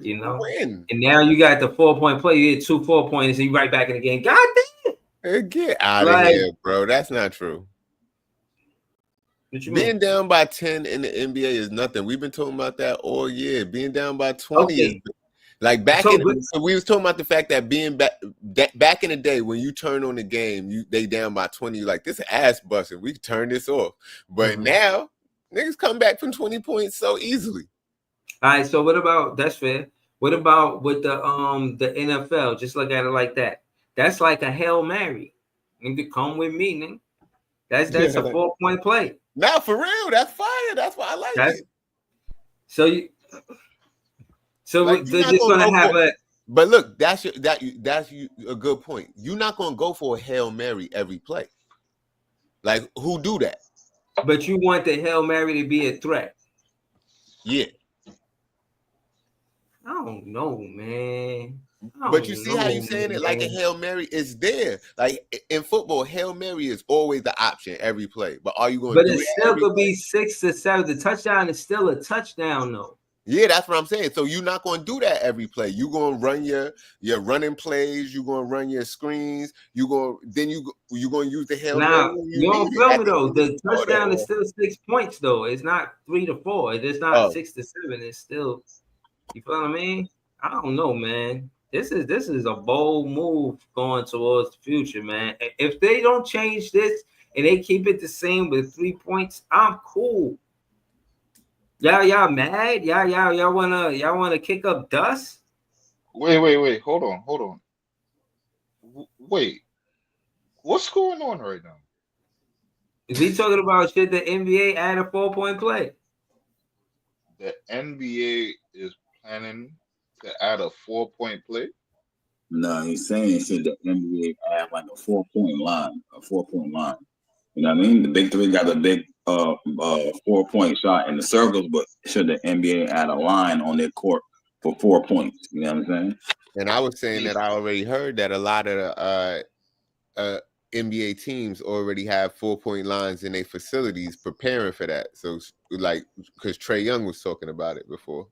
You know? Win. And now you got the 4-point play. You hit 2 4-pointers and you right back in the game. God damn. Get out of here, bro. That's not true. What you Being mean? down by 10 in the NBA is nothing. We've been talking about that all year. Being down by 20 is like we was talking about the fact that being back in the day when you turn on the game, they down by 20, you're like, this ass busting. We can turn this off. But now niggas come back from 20 points so easily. All right, so what about, that's fair. What about with the NFL? Just look at it like that. That's like a Hail Mary. You could come with me, nigga. That's a 4-point play. Nah, for real. That's fire. That's why I like it. So they're just gonna have a. But look, that's a good point. You're not gonna go for a Hail Mary every play. Like, who do that? But you want the Hail Mary to be a threat. Yeah. I don't know, man. But you see how you saying it like a Hail Mary is there. Like in football, Hail Mary is always the option every play. But are you going to do it? But it still could be 6 to 7. The touchdown is still a touchdown, though. Yeah, that's what I'm saying. So you're not going to do that every play. You're going to run your running plays. You're going to run your screens. You're going to use the Hail Mary. You don't feel me, though. The touchdown is still 6 points, though. It's not 3 to 4. It's not 6 to 7. It's still, you feel what I mean? I don't know, man. This is a bold move going towards the future, man. If they don't change this and they keep it the same with 3 points, I'm cool. Y'all mad? Y'all wanna kick up dust? Wait. Hold on. Wait. What's going on right now? Is he talking about shit the NBA add a 4-point play? The NBA is planning to add a 4-point play? No, he's saying should the NBA add like a 4-point line, a 4-point line. You know what I mean? The big three got a big 4-point shot in the circles, but should the NBA add a line on their court for 4 points? You know what I'm saying? And I was saying that I already heard that a lot of the NBA teams already have 4-point lines in their facilities preparing for that. So, like, because Trae Young was talking about it before.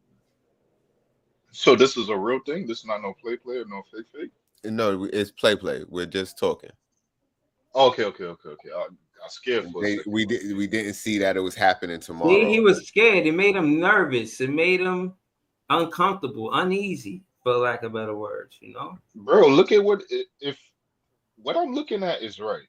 So this is a real thing. This is not no play or no fake. No, it's play. We're just talking. Okay. I got scared for a second. We didn't see that it was happening tomorrow. He was scared. It made him nervous. It made him uncomfortable, uneasy, for lack of better words. You know, bro. Look at what I'm looking at is right.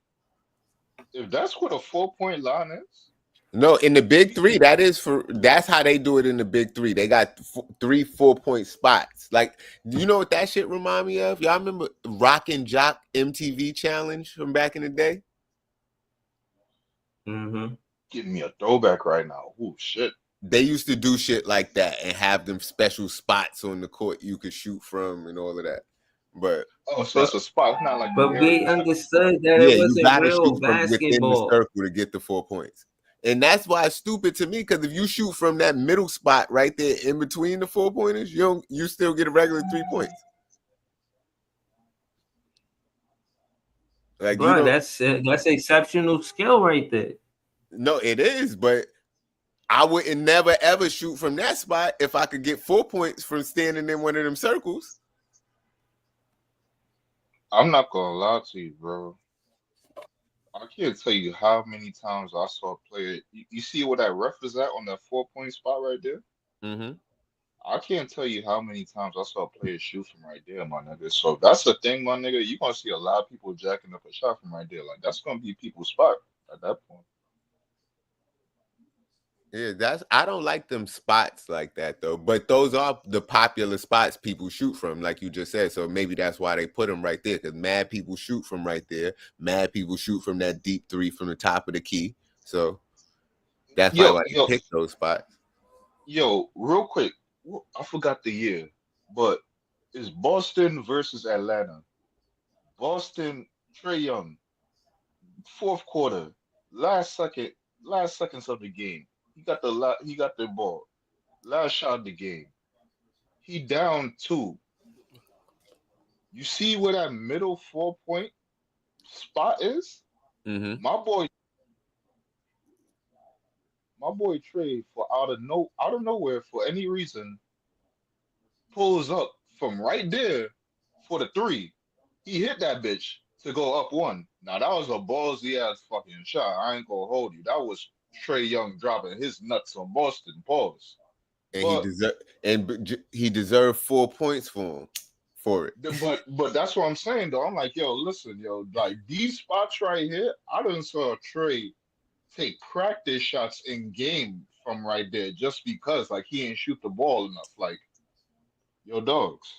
If that's what a 4-point line is. No, in the big three, that's how they do it in the big three. They got 3 4-point spots. Like, you know what that shit remind me of? Y'all remember Rock and Jock MTV challenge from back in the day? Mm-hmm. Giving me a throwback right now. Oh shit. They used to do shit like that and have them special spots on the court you could shoot from and all of that. But so it's a spot. It's not like. But we understood that it wasn't real basketball. Within the circle to get the 4 points. And that's why it's stupid to me, because if you shoot from that middle spot right there in between the 4-pointers, you still get a regular 3 points. Like, bro, that's exceptional skill right there. No, it is, but I wouldn't never ever shoot from that spot if I could get 4 points from standing in one of them circles. I'm not gonna lie to you, bro. I can't tell you how many times I saw a player. You see where that ref is at on that 4-point spot right there? Mm-hmm. I can't tell you how many times I saw a player shoot from right there, my nigga. So that's the thing, my nigga. You're gonna see a lot of people jacking up a shot from right there. Like, that's gonna be people's spot at that point. Yeah, I don't like them spots like that though. But those are the popular spots people shoot from, like you just said. So maybe that's why they put them right there, because mad people shoot from right there. Mad people shoot from that deep three from the top of the key. So that's why they pick those spots. Yo, real quick, I forgot the year, but it's Boston versus Atlanta. Boston, Trae Young, fourth quarter, last seconds of the game. He got the ball. Last shot of the game. He down 2. You see where that middle 4-point spot is? Mm-hmm. My boy Trae, for out of nowhere, for any reason, pulls up from right there for the 3. He hit that bitch to go up 1. Now that was a ballsy ass fucking shot. I ain't gonna hold you. That was Trae Young dropping his nuts on Boston. Pause. And he deserved 4 points for it. But that's what I'm saying though. I'm like, yo, listen, yo, like these spots right here, I done saw Trae take practice shots in game from right there just because like he ain't shoot the ball enough. Like, yo, dogs.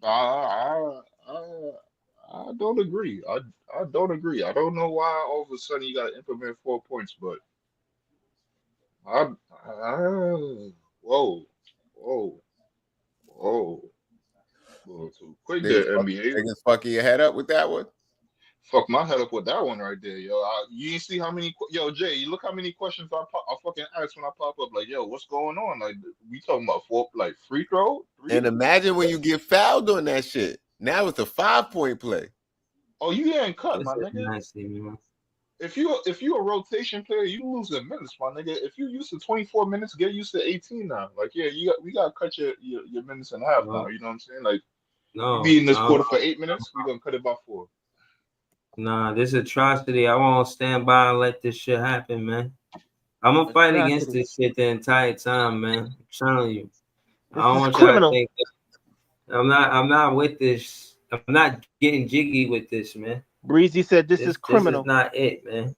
I don't agree. I don't agree. I don't know why all of a sudden you got to implement 4 points, but whoa. Too quick there, NBA. Niggas fucking your head up with that one. Fuck my head up with that one right there, yo. You ain't see how many, yo, Jay. You look how many questions I fucking ask when I pop up. Like, yo, what's going on? Like, we talking about free throw. 3? And imagine when you get fouled on that shit. Now it's a 5-point play. Oh, you getting cut, my nigga. Nice, if you a rotation player, you losing minutes, my nigga. If you used to 24 minutes, get used to 18 now. Like, yeah, we gotta cut your minutes in half now. You know what I'm saying? Like, you be in this quarter for 8 minutes, we gonna cut it by 4. Nah, this atrocity. I won't stand by and let this shit happen, man. I'm gonna fight against this shit the entire time, man. I'm telling you. I don't want y'all to think I'm not with this. I'm not getting jiggy with this, man. Breezy said this is criminal. This is not it, man.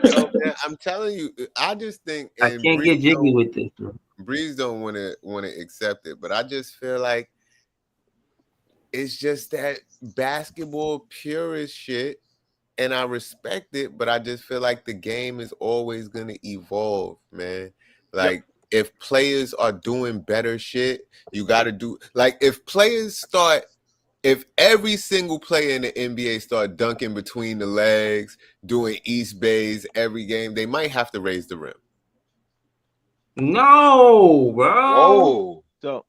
So, man, I'm telling you, I just think I can't get jiggy with this, bro. Breeze don't want to accept it, but I just feel like it's just that basketball purist shit, and I respect it, but I just feel like the game is always gonna evolve, man. Like, if players are doing better shit, you got to do, like, if if every single player in the NBA start dunking between the legs, doing East Bays every game, they might have to raise the rim. No, bro. Whoa. So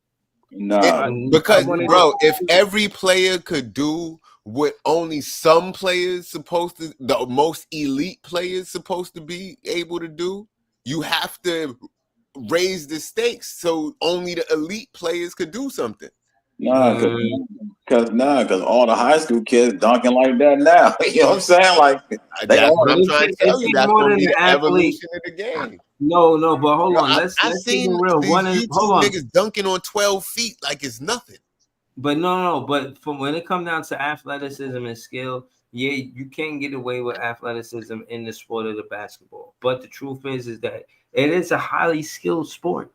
Because, bro, if every player could do what only some players supposed to, the most elite players supposed to be able to do, you have to raise the stakes so only the elite players could do something. Because all the high school kids dunking like that now. You know what I'm saying? Like that's what I'm trying to tell you. That's going to be the evolution of the game. No, but hold on. Let's seen keep it real. These YouTube niggas dunking on 12 feet like it's nothing. But no. But from when it comes down to athleticism and skill, yeah, you can get away with athleticism in the sport of the basketball. But the truth is that it is a highly skilled sport.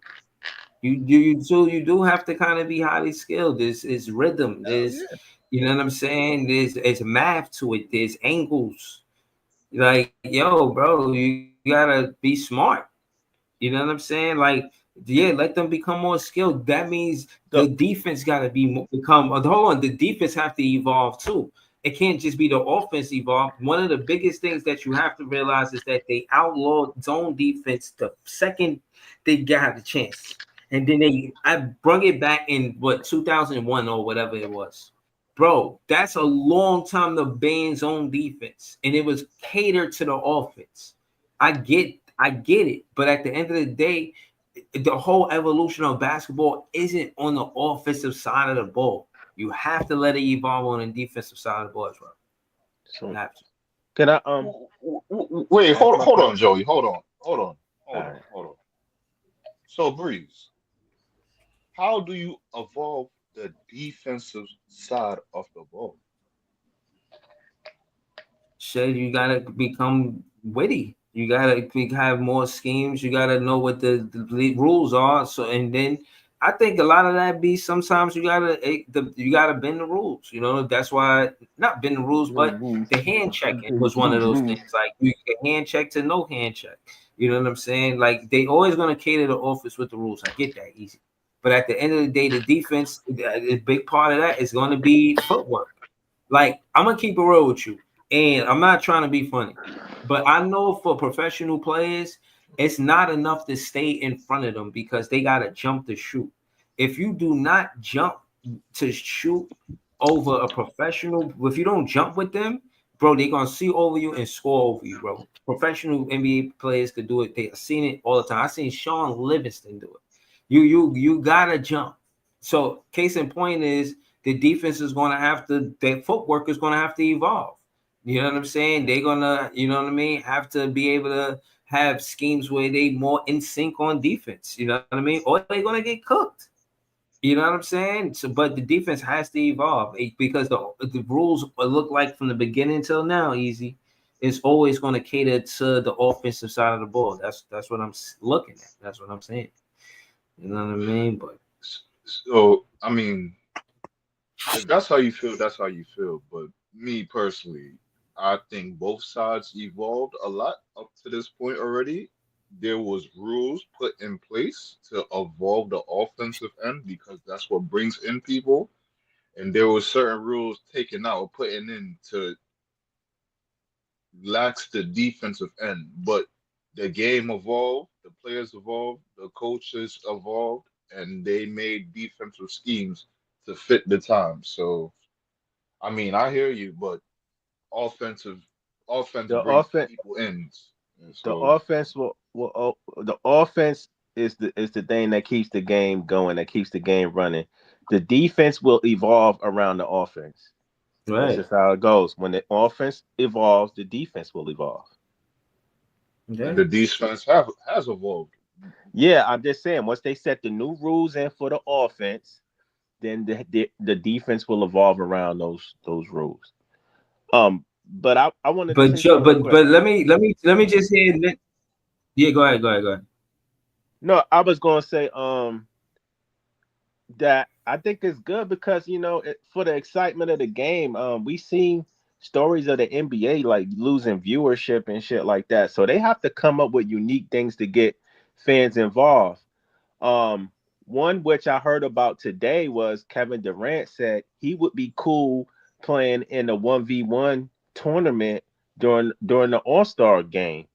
You do have to kind of be highly skilled. There's rhythm. There's you know what I'm saying. There's math to it. There's angles. Like yo, bro, you gotta be smart. You know what I'm saying? Like, yeah, let them become more skilled. That means the defense got to become. Hold on, the defense have to evolve too. It can't just be the offense evolve. One of the biggest things that you have to realize is that they outlawed zone defense the second they got the chance, and then I brought it back in 2001 or whatever it was. Bro, that's a long time to ban zone defense, and it was catered to the offense. I get it, but at the end of the day, the whole evolution of basketball isn't on the offensive side of the ball. You have to let it evolve on the defensive side of the ball as well. So, can I wait? Hold on, Joey. Hold on. So, Breeze, how do you evolve the defensive side of the ball? Shit, you gotta become witty. You gotta have more schemes. You gotta know what the rules are. So, and then I think a lot of that be sometimes you gotta bend the rules. You know, that's why not bend the rules, but the hand checking was one of those things. Like you can hand check to no hand check. You know what I'm saying? Like they always gonna cater the offense with the rules. I get that easy, but at the end of the day, the defense, a big part of that is gonna be footwork. Like I'm gonna keep it real with you. And I'm not trying to be funny, but I know for professional players, it's not enough to stay in front of them because they got to jump to shoot. If you do not jump to shoot over a professional, if you don't jump with them, bro, they're going to see over you and score over you, bro. Professional NBA players could do it. They've seen it all the time. I've seen Sean Livingston do it. You got to jump. So case in point is the defense is going to have to, their footwork is going to have to evolve. You know what I'm saying? They're gonna, you know what I mean, have to be able to have schemes where they more in sync on defense. You know what I mean? Or they're gonna get cooked. You know what I'm saying? So, but the defense has to evolve because the rules look like from the beginning till now, easy. It's always going to cater to the offensive side of the ball. That's what I'm looking at. That's what I'm saying. You know what I mean? But so I mean, if that's how you feel, that's how you feel. But me personally, I think both sides evolved a lot up to this point already. There was rules put in place to evolve the offensive end because that's what brings in people, and there were certain rules taken out or putting in to lax the defensive end. But the game evolved, the players evolved, the coaches evolved, and they made defensive schemes to fit the time. So, I mean, I hear you, but offensive brings people in. So, the offense the offense is the thing that keeps the game going, that keeps the game running. The defense will evolve around the offense. Right. That's just how it goes. When the offense evolves, the defense will evolve. And the defense has evolved. Yeah, I'm just saying, once they set the new rules in for the offense, then the defense will evolve around those rules. But I wanted to say but let me just say that. Yeah, go ahead. No, I was gonna say that I think it's good because for the excitement of the game, we seen stories of the NBA like losing viewership and shit like that. So they have to come up with unique things to get fans involved. One which I heard about today was Kevin Durant said he would be cool playing in a 1v1 tournament during the All-Star game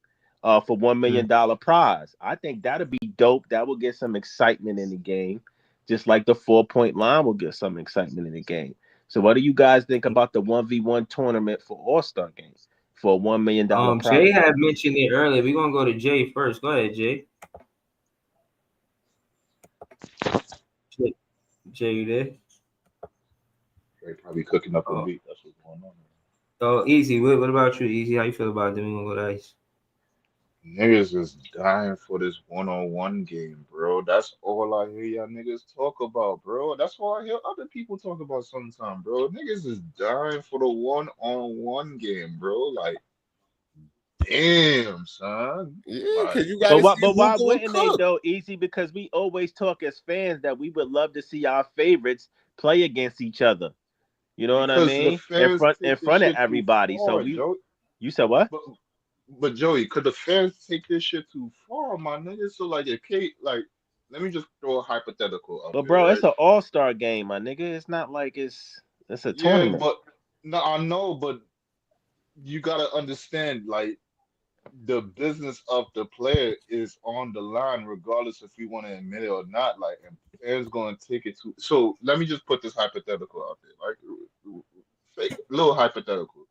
for $1 million prize. I think that'd be dope. That will get some excitement in the game, just like the 4-point line will get some excitement in the game. So what do you guys think about the 1v1 tournament for All-Star games for a $1 million prize? Jay had mentioned it earlier. We're gonna go to Jay first. Go ahead, Jay. Jay, you there? They're probably cooking up a beat. That's what's going on. Oh, Easy. What about you, Easy? How you feel about it? Then we gonna go to Ice. Niggas is dying for this one-on-one game, bro. That's all I hear y'all niggas talk about, bro. That's all I hear other people talk about sometimes, bro. Niggas is dying for the one-on-one game, bro. Like, damn, son. Yeah, Like, because you got to see But who why gonna wouldn't they cook. though, Easy? Because we always talk as fans that we would love to see our favorites play against each other. You know what I because the mean? In fans front take this of shit too everybody. So far, Joey. you said what? But Joey, could the fans take this shit too far, my nigga? So like, if Kate, like, let me just throw a hypothetical up But there, bro, right? it's an all-star game, my nigga. It's not like it's a Yeah, tournament. but no, I know, but you gotta understand, like, the business of the player is on the line, regardless if you want to admit it or not. Like, and fans gonna take it to. So let me just put this hypothetical out there, like, fake little hypothetical.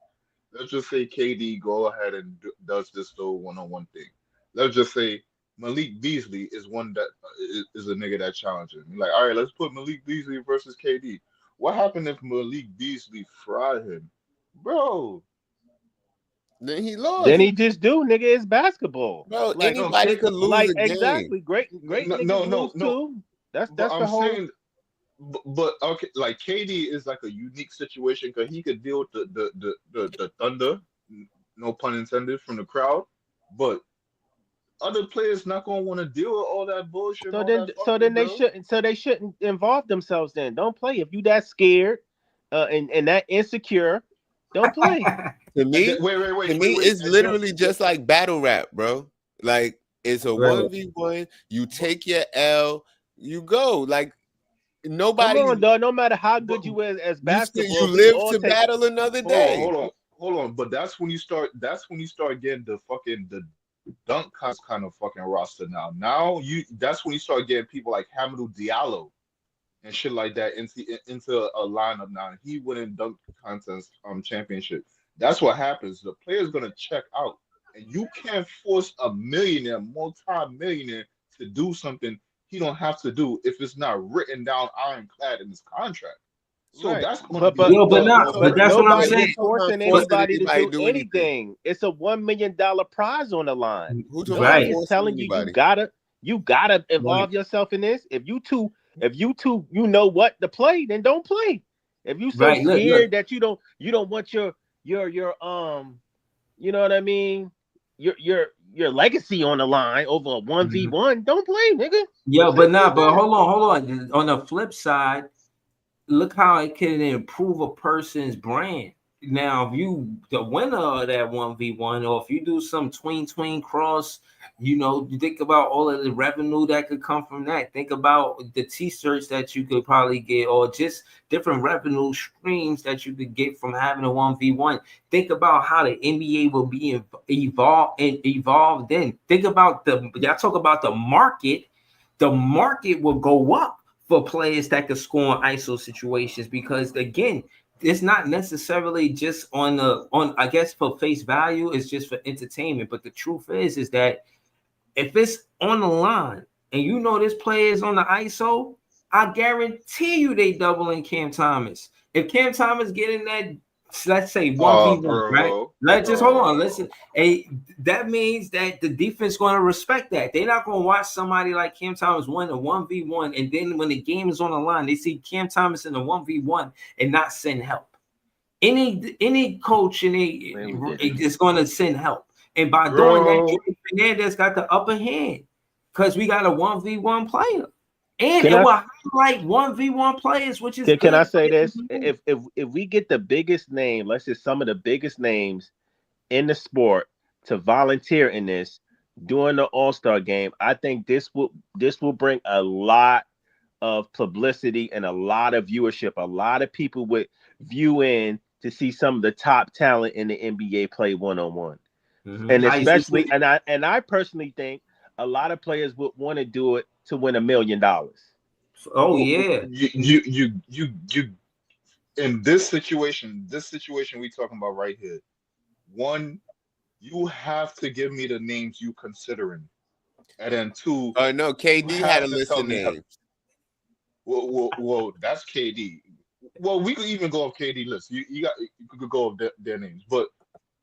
Let's just say KD go ahead and does this little one-on-one thing. Let's just say Malik Beasley is one that is a nigga that challenges me. Like, all right, let's put Malik Beasley versus KD. What happened if Malik Beasley fried him, bro? Then he lost. Then he just do, nigga. It's basketball. Bro, Like, anybody could lose like a game. exactly. Great niggas lose too. That's But the I'm whole. saying, but okay, like KD is like a unique situation because he could deal with the thunder, no pun intended, from the crowd, but other players not gonna want to deal with all that bullshit. So All then, that so then fucking, they bro. shouldn't. So they shouldn't involve themselves. Then don't play if you that scared, and that insecure. Don't play. To me, Wait. it's And then, literally just like battle rap, bro. Like, it's a Right. 1v1. You take your L, you go. Like, Come nobody. on, dog. No matter how good but you is as You basketball, we live all to take. battle another day. hold on. But that's when you start. That's when you start getting the dunk kind of fucking roster now. That's when you start getting people like Hamidou Diallo and shit like that into a lineup now. He winning dunk contest championship. That's what happens. The player's gonna check out, and you can't force a millionaire, multi-millionaire, to do something he don't have to do if it's not written down ironclad in his contract. So Right. that's gonna be But that's what I'm Nobody saying. is forcing anybody to do anything. It's a $1 million prize on the line. Nobody is telling you you gotta involve yourself in this. If you two you know what to play, then don't play. If you so scared that you don't want your you know what I mean, your legacy on the line over a 1v1, don't play, nigga. Yeah, but hold on. On the flip side, look how it can improve a person's brand. Now, if you the winner of that 1v1, or if you do some tween cross, you think about all of the revenue that could come from that. Think about the t-shirts that you could probably get, or just different revenue streams that you could get from having a 1v1. Think about how the NBA will be evolved then. Think about y'all talk about the market. The market will go up for players that could score in ISO situations, because again, it's not necessarily just on I guess for face value, it's just for entertainment. But the truth is that if it's on the line and this player is on the ISO, I guarantee you they doubling Cam Thomas. If Cam Thomas getting that, let's say 1v1, right? Let's just hold on. Listen, that means that the defense going to respect that. They're not going to watch somebody like Cam Thomas win a 1v1, and then when the game is on the line, they see Cam Thomas in the 1v1 and not send help. Any coach is going to send help, and by doing that, Fernandez got the upper hand because we got a 1v1 player. And it will highlight 1v1 players, which is Can I say this? If we get the biggest name, let's say some of the biggest names in the sport to volunteer in this during the All-Star game, I think this will bring a lot of publicity and a lot of viewership. A lot of people would view in to see some of the top talent in the NBA play one-on-one. And especially, and I personally think a lot of players would want to do it to win $1 million. Oh yeah. You in this situation we talking about right here. One, you have to give me the names you considering, and then two, no, KD had a list of names. Well, that's KD. Well, we could even go off KD list. You could go off their names, but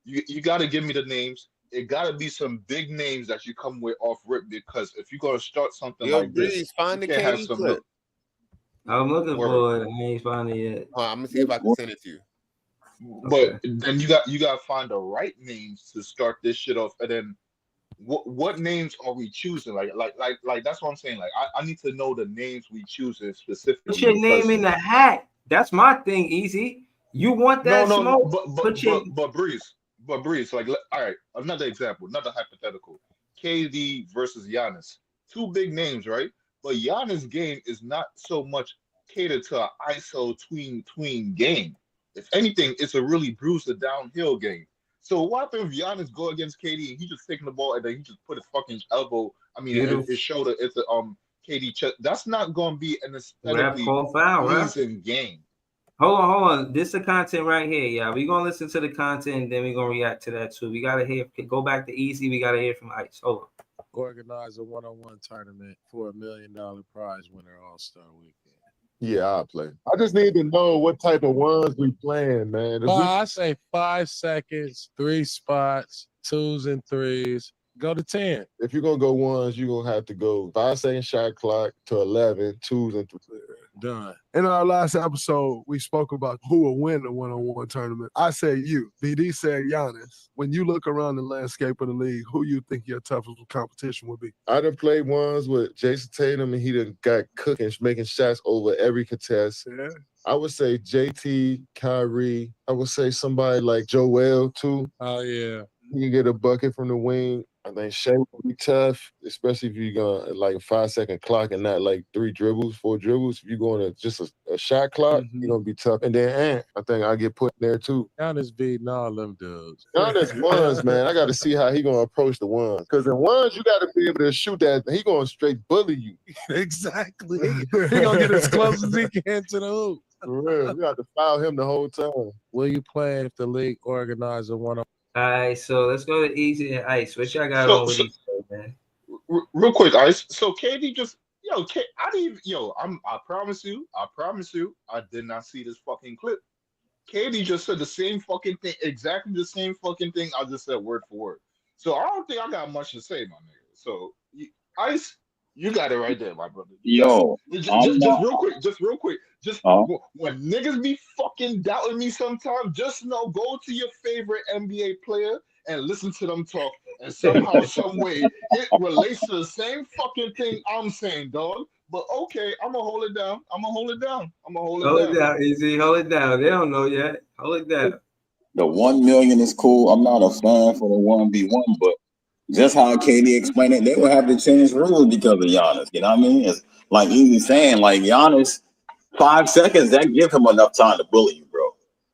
you got to give me the names. It got to be some big names that you come with off rip, because if you're gonna start something like this, find the you can't have KD some clip. I'm looking for it. I ain't found it yet. I'm gonna see if I can send it to you. But then you got to find the right names to start this shit off, and then what names are we choosing? Like that's what I'm saying. Like I need to know the names we choosing specifically. Put your name in the hat. That's my thing, Easy. You want that smoke? But Breeze. Like, all right, another example, another hypothetical. KD versus Giannis. Two big names, right? But Giannis' game is not so much catered to an ISO tween game. If anything, it's a really bruised downhill game. So what if Giannis go against KD and he just taking the ball and then he just put his fucking elbow, his shoulder into KD chest? That's not gonna be an aesthetically pleasing game. Hold on. This is the content right here, y'all. We're gonna listen to the content and then we're gonna react to that too. We gotta go back to Easy. We gotta hear from Ice. Hold on. Organize a one-on-one tournament for $1 million prize winner All-Star Weekend. Yeah, I'll play. I just need to know what type of ones we playing, man. I say 5 seconds, 3 spots, 2s and 3s. Go to 10. If you're going to go ones, you're going to have to go 5-second shot clock to 11, 2s and 3s. Done. In our last episode, we spoke about who will win the one-on-one tournament. I say you. BD said Giannis. When you look around the landscape of the league, who you think your toughest competition would be? I done played ones with Jason Tatum, and he done got cooking, making shots over every contest. Yeah. I would say JT, Kyrie. I would say somebody like Joel, too. Oh, yeah. He can get a bucket from the wing. I think Shea will be tough, especially if you're going like a 5-second clock and not like 4 dribbles. If you're going to just a shot clock, you're going to be tough. And then Ant, I think I get put in there too. Giannis beating all them dudes. Giannis ones, man. I got to see how he going to approach the ones. Because in ones, you got to be able to shoot that. He going to straight bully you. Exactly. He going to get as close as he can to the hoop. For real. You got to foul him the whole time. Will you play if the league organizes a one-on-one? All right, so let's go to Easy and Ice. What y'all got on with each other, man? Real quick, Ice. So KD just I promise you, I did not see this fucking clip. KD just said the same fucking thing, exactly the same fucking thing I just said word for word. So I don't think I got much to say, my nigga. So Ice, you got it right there, my brother. Yo, just real quick. When niggas be fucking doubting me sometimes, just know, go to your favorite NBA player and listen to them talk, and somehow, some way, it relates to the same fucking thing I'm saying, dog. But okay, I'm gonna hold it down. Hold it down, Easy. Hold it down. They don't know yet. Hold it down. The 1 million is cool. I'm not a fan for the 1v1, but just how KD explained it, they would have to change rules because of Giannis. You know what I mean? It's like Easy saying, like Giannis, 5 seconds, that give him enough time to bully you, bro.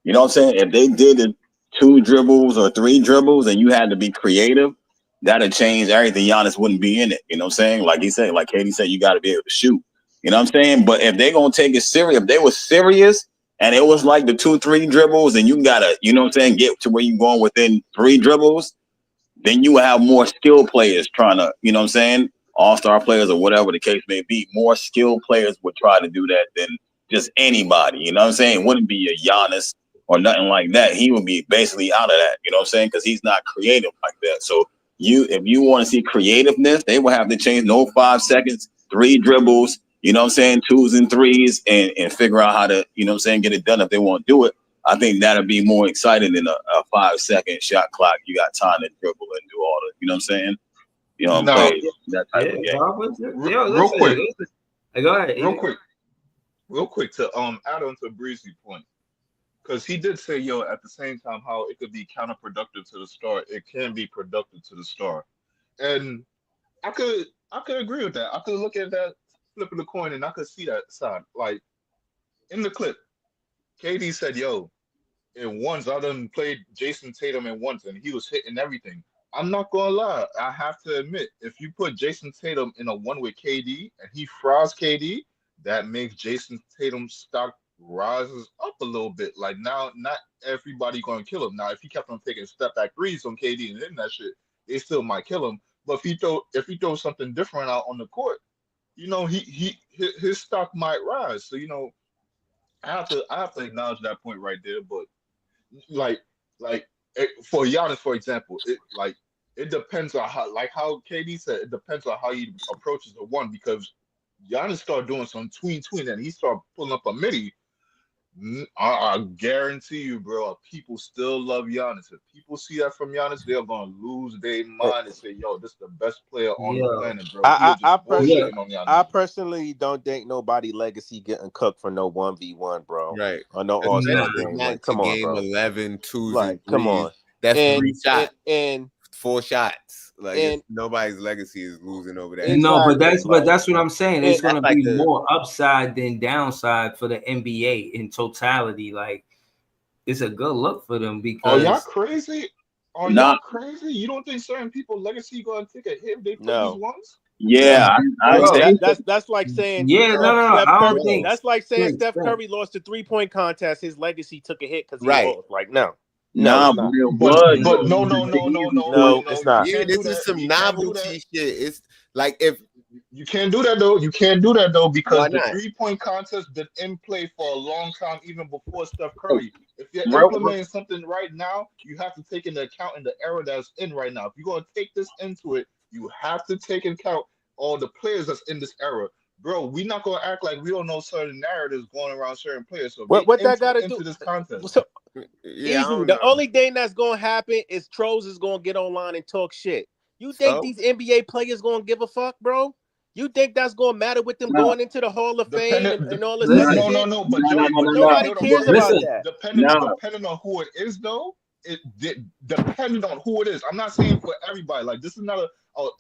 You know what I'm saying? If they did it 2 dribbles or 3 dribbles and you had to be creative, that'd change everything. Giannis wouldn't be in it. You know what I'm saying? Like he said, like Katie said, you got to be able to shoot. You know what I'm saying? But if they're going to take it serious, if they were serious and it was like the 2-3 dribbles and you got to, you know what I'm saying, get to where you're going within 3 dribbles, then you will have more skilled players trying to, you know what I'm saying, all-star players or whatever the case may be. More skilled players would try to do that than just anybody. You know what I'm saying? It wouldn't be a Giannis or nothing like that. He would be basically out of that. You know what I'm saying? Because he's not creative like that. So if you want to see creativeness, they will have to change no 5 seconds, 3 dribbles, you know what I'm saying, 2s and 3s, and figure out how to, you know what I'm saying, get it done if they want to do it. I think that'd be more exciting than a 5-second shot clock. You got time to dribble and do all the, you know what I'm saying? You know, play that type of game. Real quick. Go ahead. Real quick to add on to Breezy's point. Because he did say, at the same time, how it could be counterproductive to the star, it can be productive to the star. And I could agree with that. I could look at that flipping the coin, and I could see that side. Like in the clip, KD said, "Yo, in once I done played Jason Tatum in once, and he was hitting everything." I'm not gonna lie. I have to admit, if you put Jason Tatum in a one with KD and he fries KD, that makes Jason Tatum's stock rises up a little bit. Like now, not everybody gonna kill him. Now, if he kept on taking step back threes on KD and hitting that shit, they still might kill him. But if he throws something different out on the court, his stock might rise. So I have to acknowledge that point right there. But like for Giannis, for example, it depends on how KD said, it depends on how he approaches the one, because Giannis started doing some tween and he started pulling up a midi. I guarantee you, bro, people still love Giannis. If people see that from Giannis, they're gonna lose their mind and say, "Yo, this is the best player on the planet, bro." I personally don't think nobody legacy getting cooked for no 1v1, bro. Right. Or no All-Star game. Like, come on, game bro. 11, 2s, like, and 3s. come on. That's 3 shots and 4 shots. Like nobody's legacy is losing over that. No, but that's what I'm saying. It's going to be more the upside than downside for the NBA in totality. Like, it's a good look for them because. Are y'all crazy? Y'all crazy? You don't think certain people legacy going to take a hit if they play these ones? Yeah, that's like saying I don't think that's like saying Steph Curry lost the 3-point contest. His legacy took a hit because he lost. Like no, but no, it's not. Yeah, this is some novelty shit. It's like if you can't do that though. You can't do that though because the 3-point contest been in play for a long time, even before Steph Curry. If you're implementing something right now, you have to take into account in the era that's in right now. If you're gonna take this into it, you have to take into account all the players that's in this era. Bro, we're not gonna act like we don't know certain narratives going around certain players. So what that got to do into this contest? So, the only thing that's gonna happen is trolls is gonna get online and talk shit. You think these NBA players gonna give a fuck, bro? You think that's gonna matter with them going into the Hall of Fame and all this other shit? No. But nobody cares about that. Depending on who it is, though. Depending on who it is. I'm not saying for everybody. Like this is not a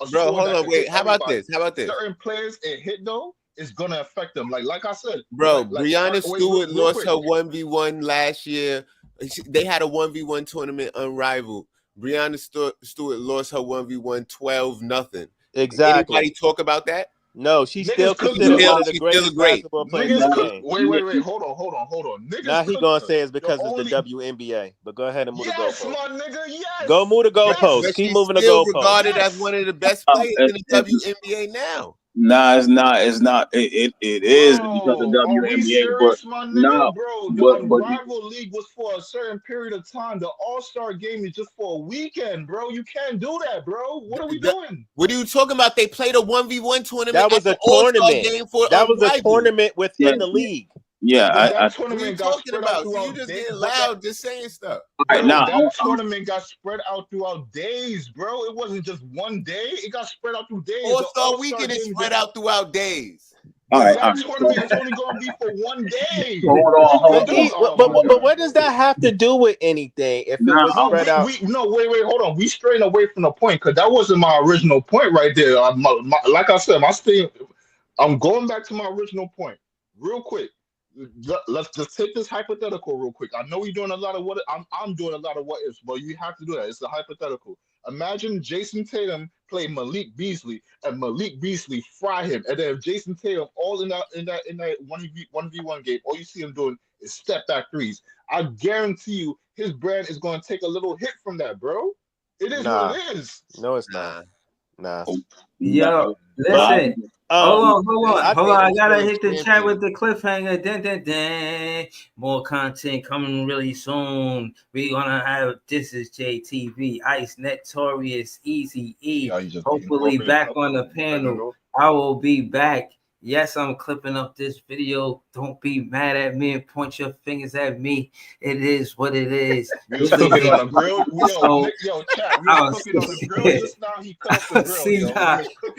bro. Hold on, wait. How about this? Certain players it hit though is gonna affect them. Like I said, bro. Brianna Stewart lost her 1v1 last year. They had a 1v1 tournament unrivaled. Brianna Stewart lost her 1v1 12-0. Exactly. Anybody talk about that? No, she's still considered one of the greatest basketball players in the game. Wait, hold on. Niggas now he gonna say it's because it's the WNBA. But go ahead and move the goalpost. My nigga, yes. Go move the goalpost. Yes. Keep moving the goalpost. Regarded as one of the best players in the WNBA now. Nah, it's not. It is because of WNBA, but bro. The unrivaled league was for a certain period of time. The All-Star game is just for a weekend, bro. You can't do that, bro. What are we doing? What are you talking about? They played a 1v1 tournament. That was a tournament. That was a tournament within the league. Yeah, that tournament got spread out throughout you just getting loud, just saying stuff. That tournament got spread out throughout days, bro. It wasn't just one day. It got spread out through days. All-Star weekend is spread out throughout days. That tournament is only going to be for one day. Hold on. But what does that have to do with anything? If it was spread out, wait, hold on. We straying away from the point because that wasn't my original point right there. Like I said, I'm going back to my original point real quick. Let's just take this hypothetical real quick. I know we're doing a lot of I'm doing a lot of what ifs, but you have to do that. It's a hypothetical. Imagine Jason Tatum play Malik Beasley and Malik Beasley fry him, and then if Jason Tatum all in that 1v1 game, all you see him doing is step back threes. I guarantee you, his brand is going to take a little hit from that, bro. It is what it is. No, it's not. Nah. Yo, listen. Hold on. I gotta hit the chat with the cliffhanger. Dun. More content coming really soon. We're gonna have This Is JTV, Ice, Notorious, Easy E. Hopefully back on the panel. I will be back. Yes, I'm clipping up this video. Don't be mad at me and point your fingers at me. It is what it is. Yo, chat. We was cooking on the grill just now. He cut up the grill.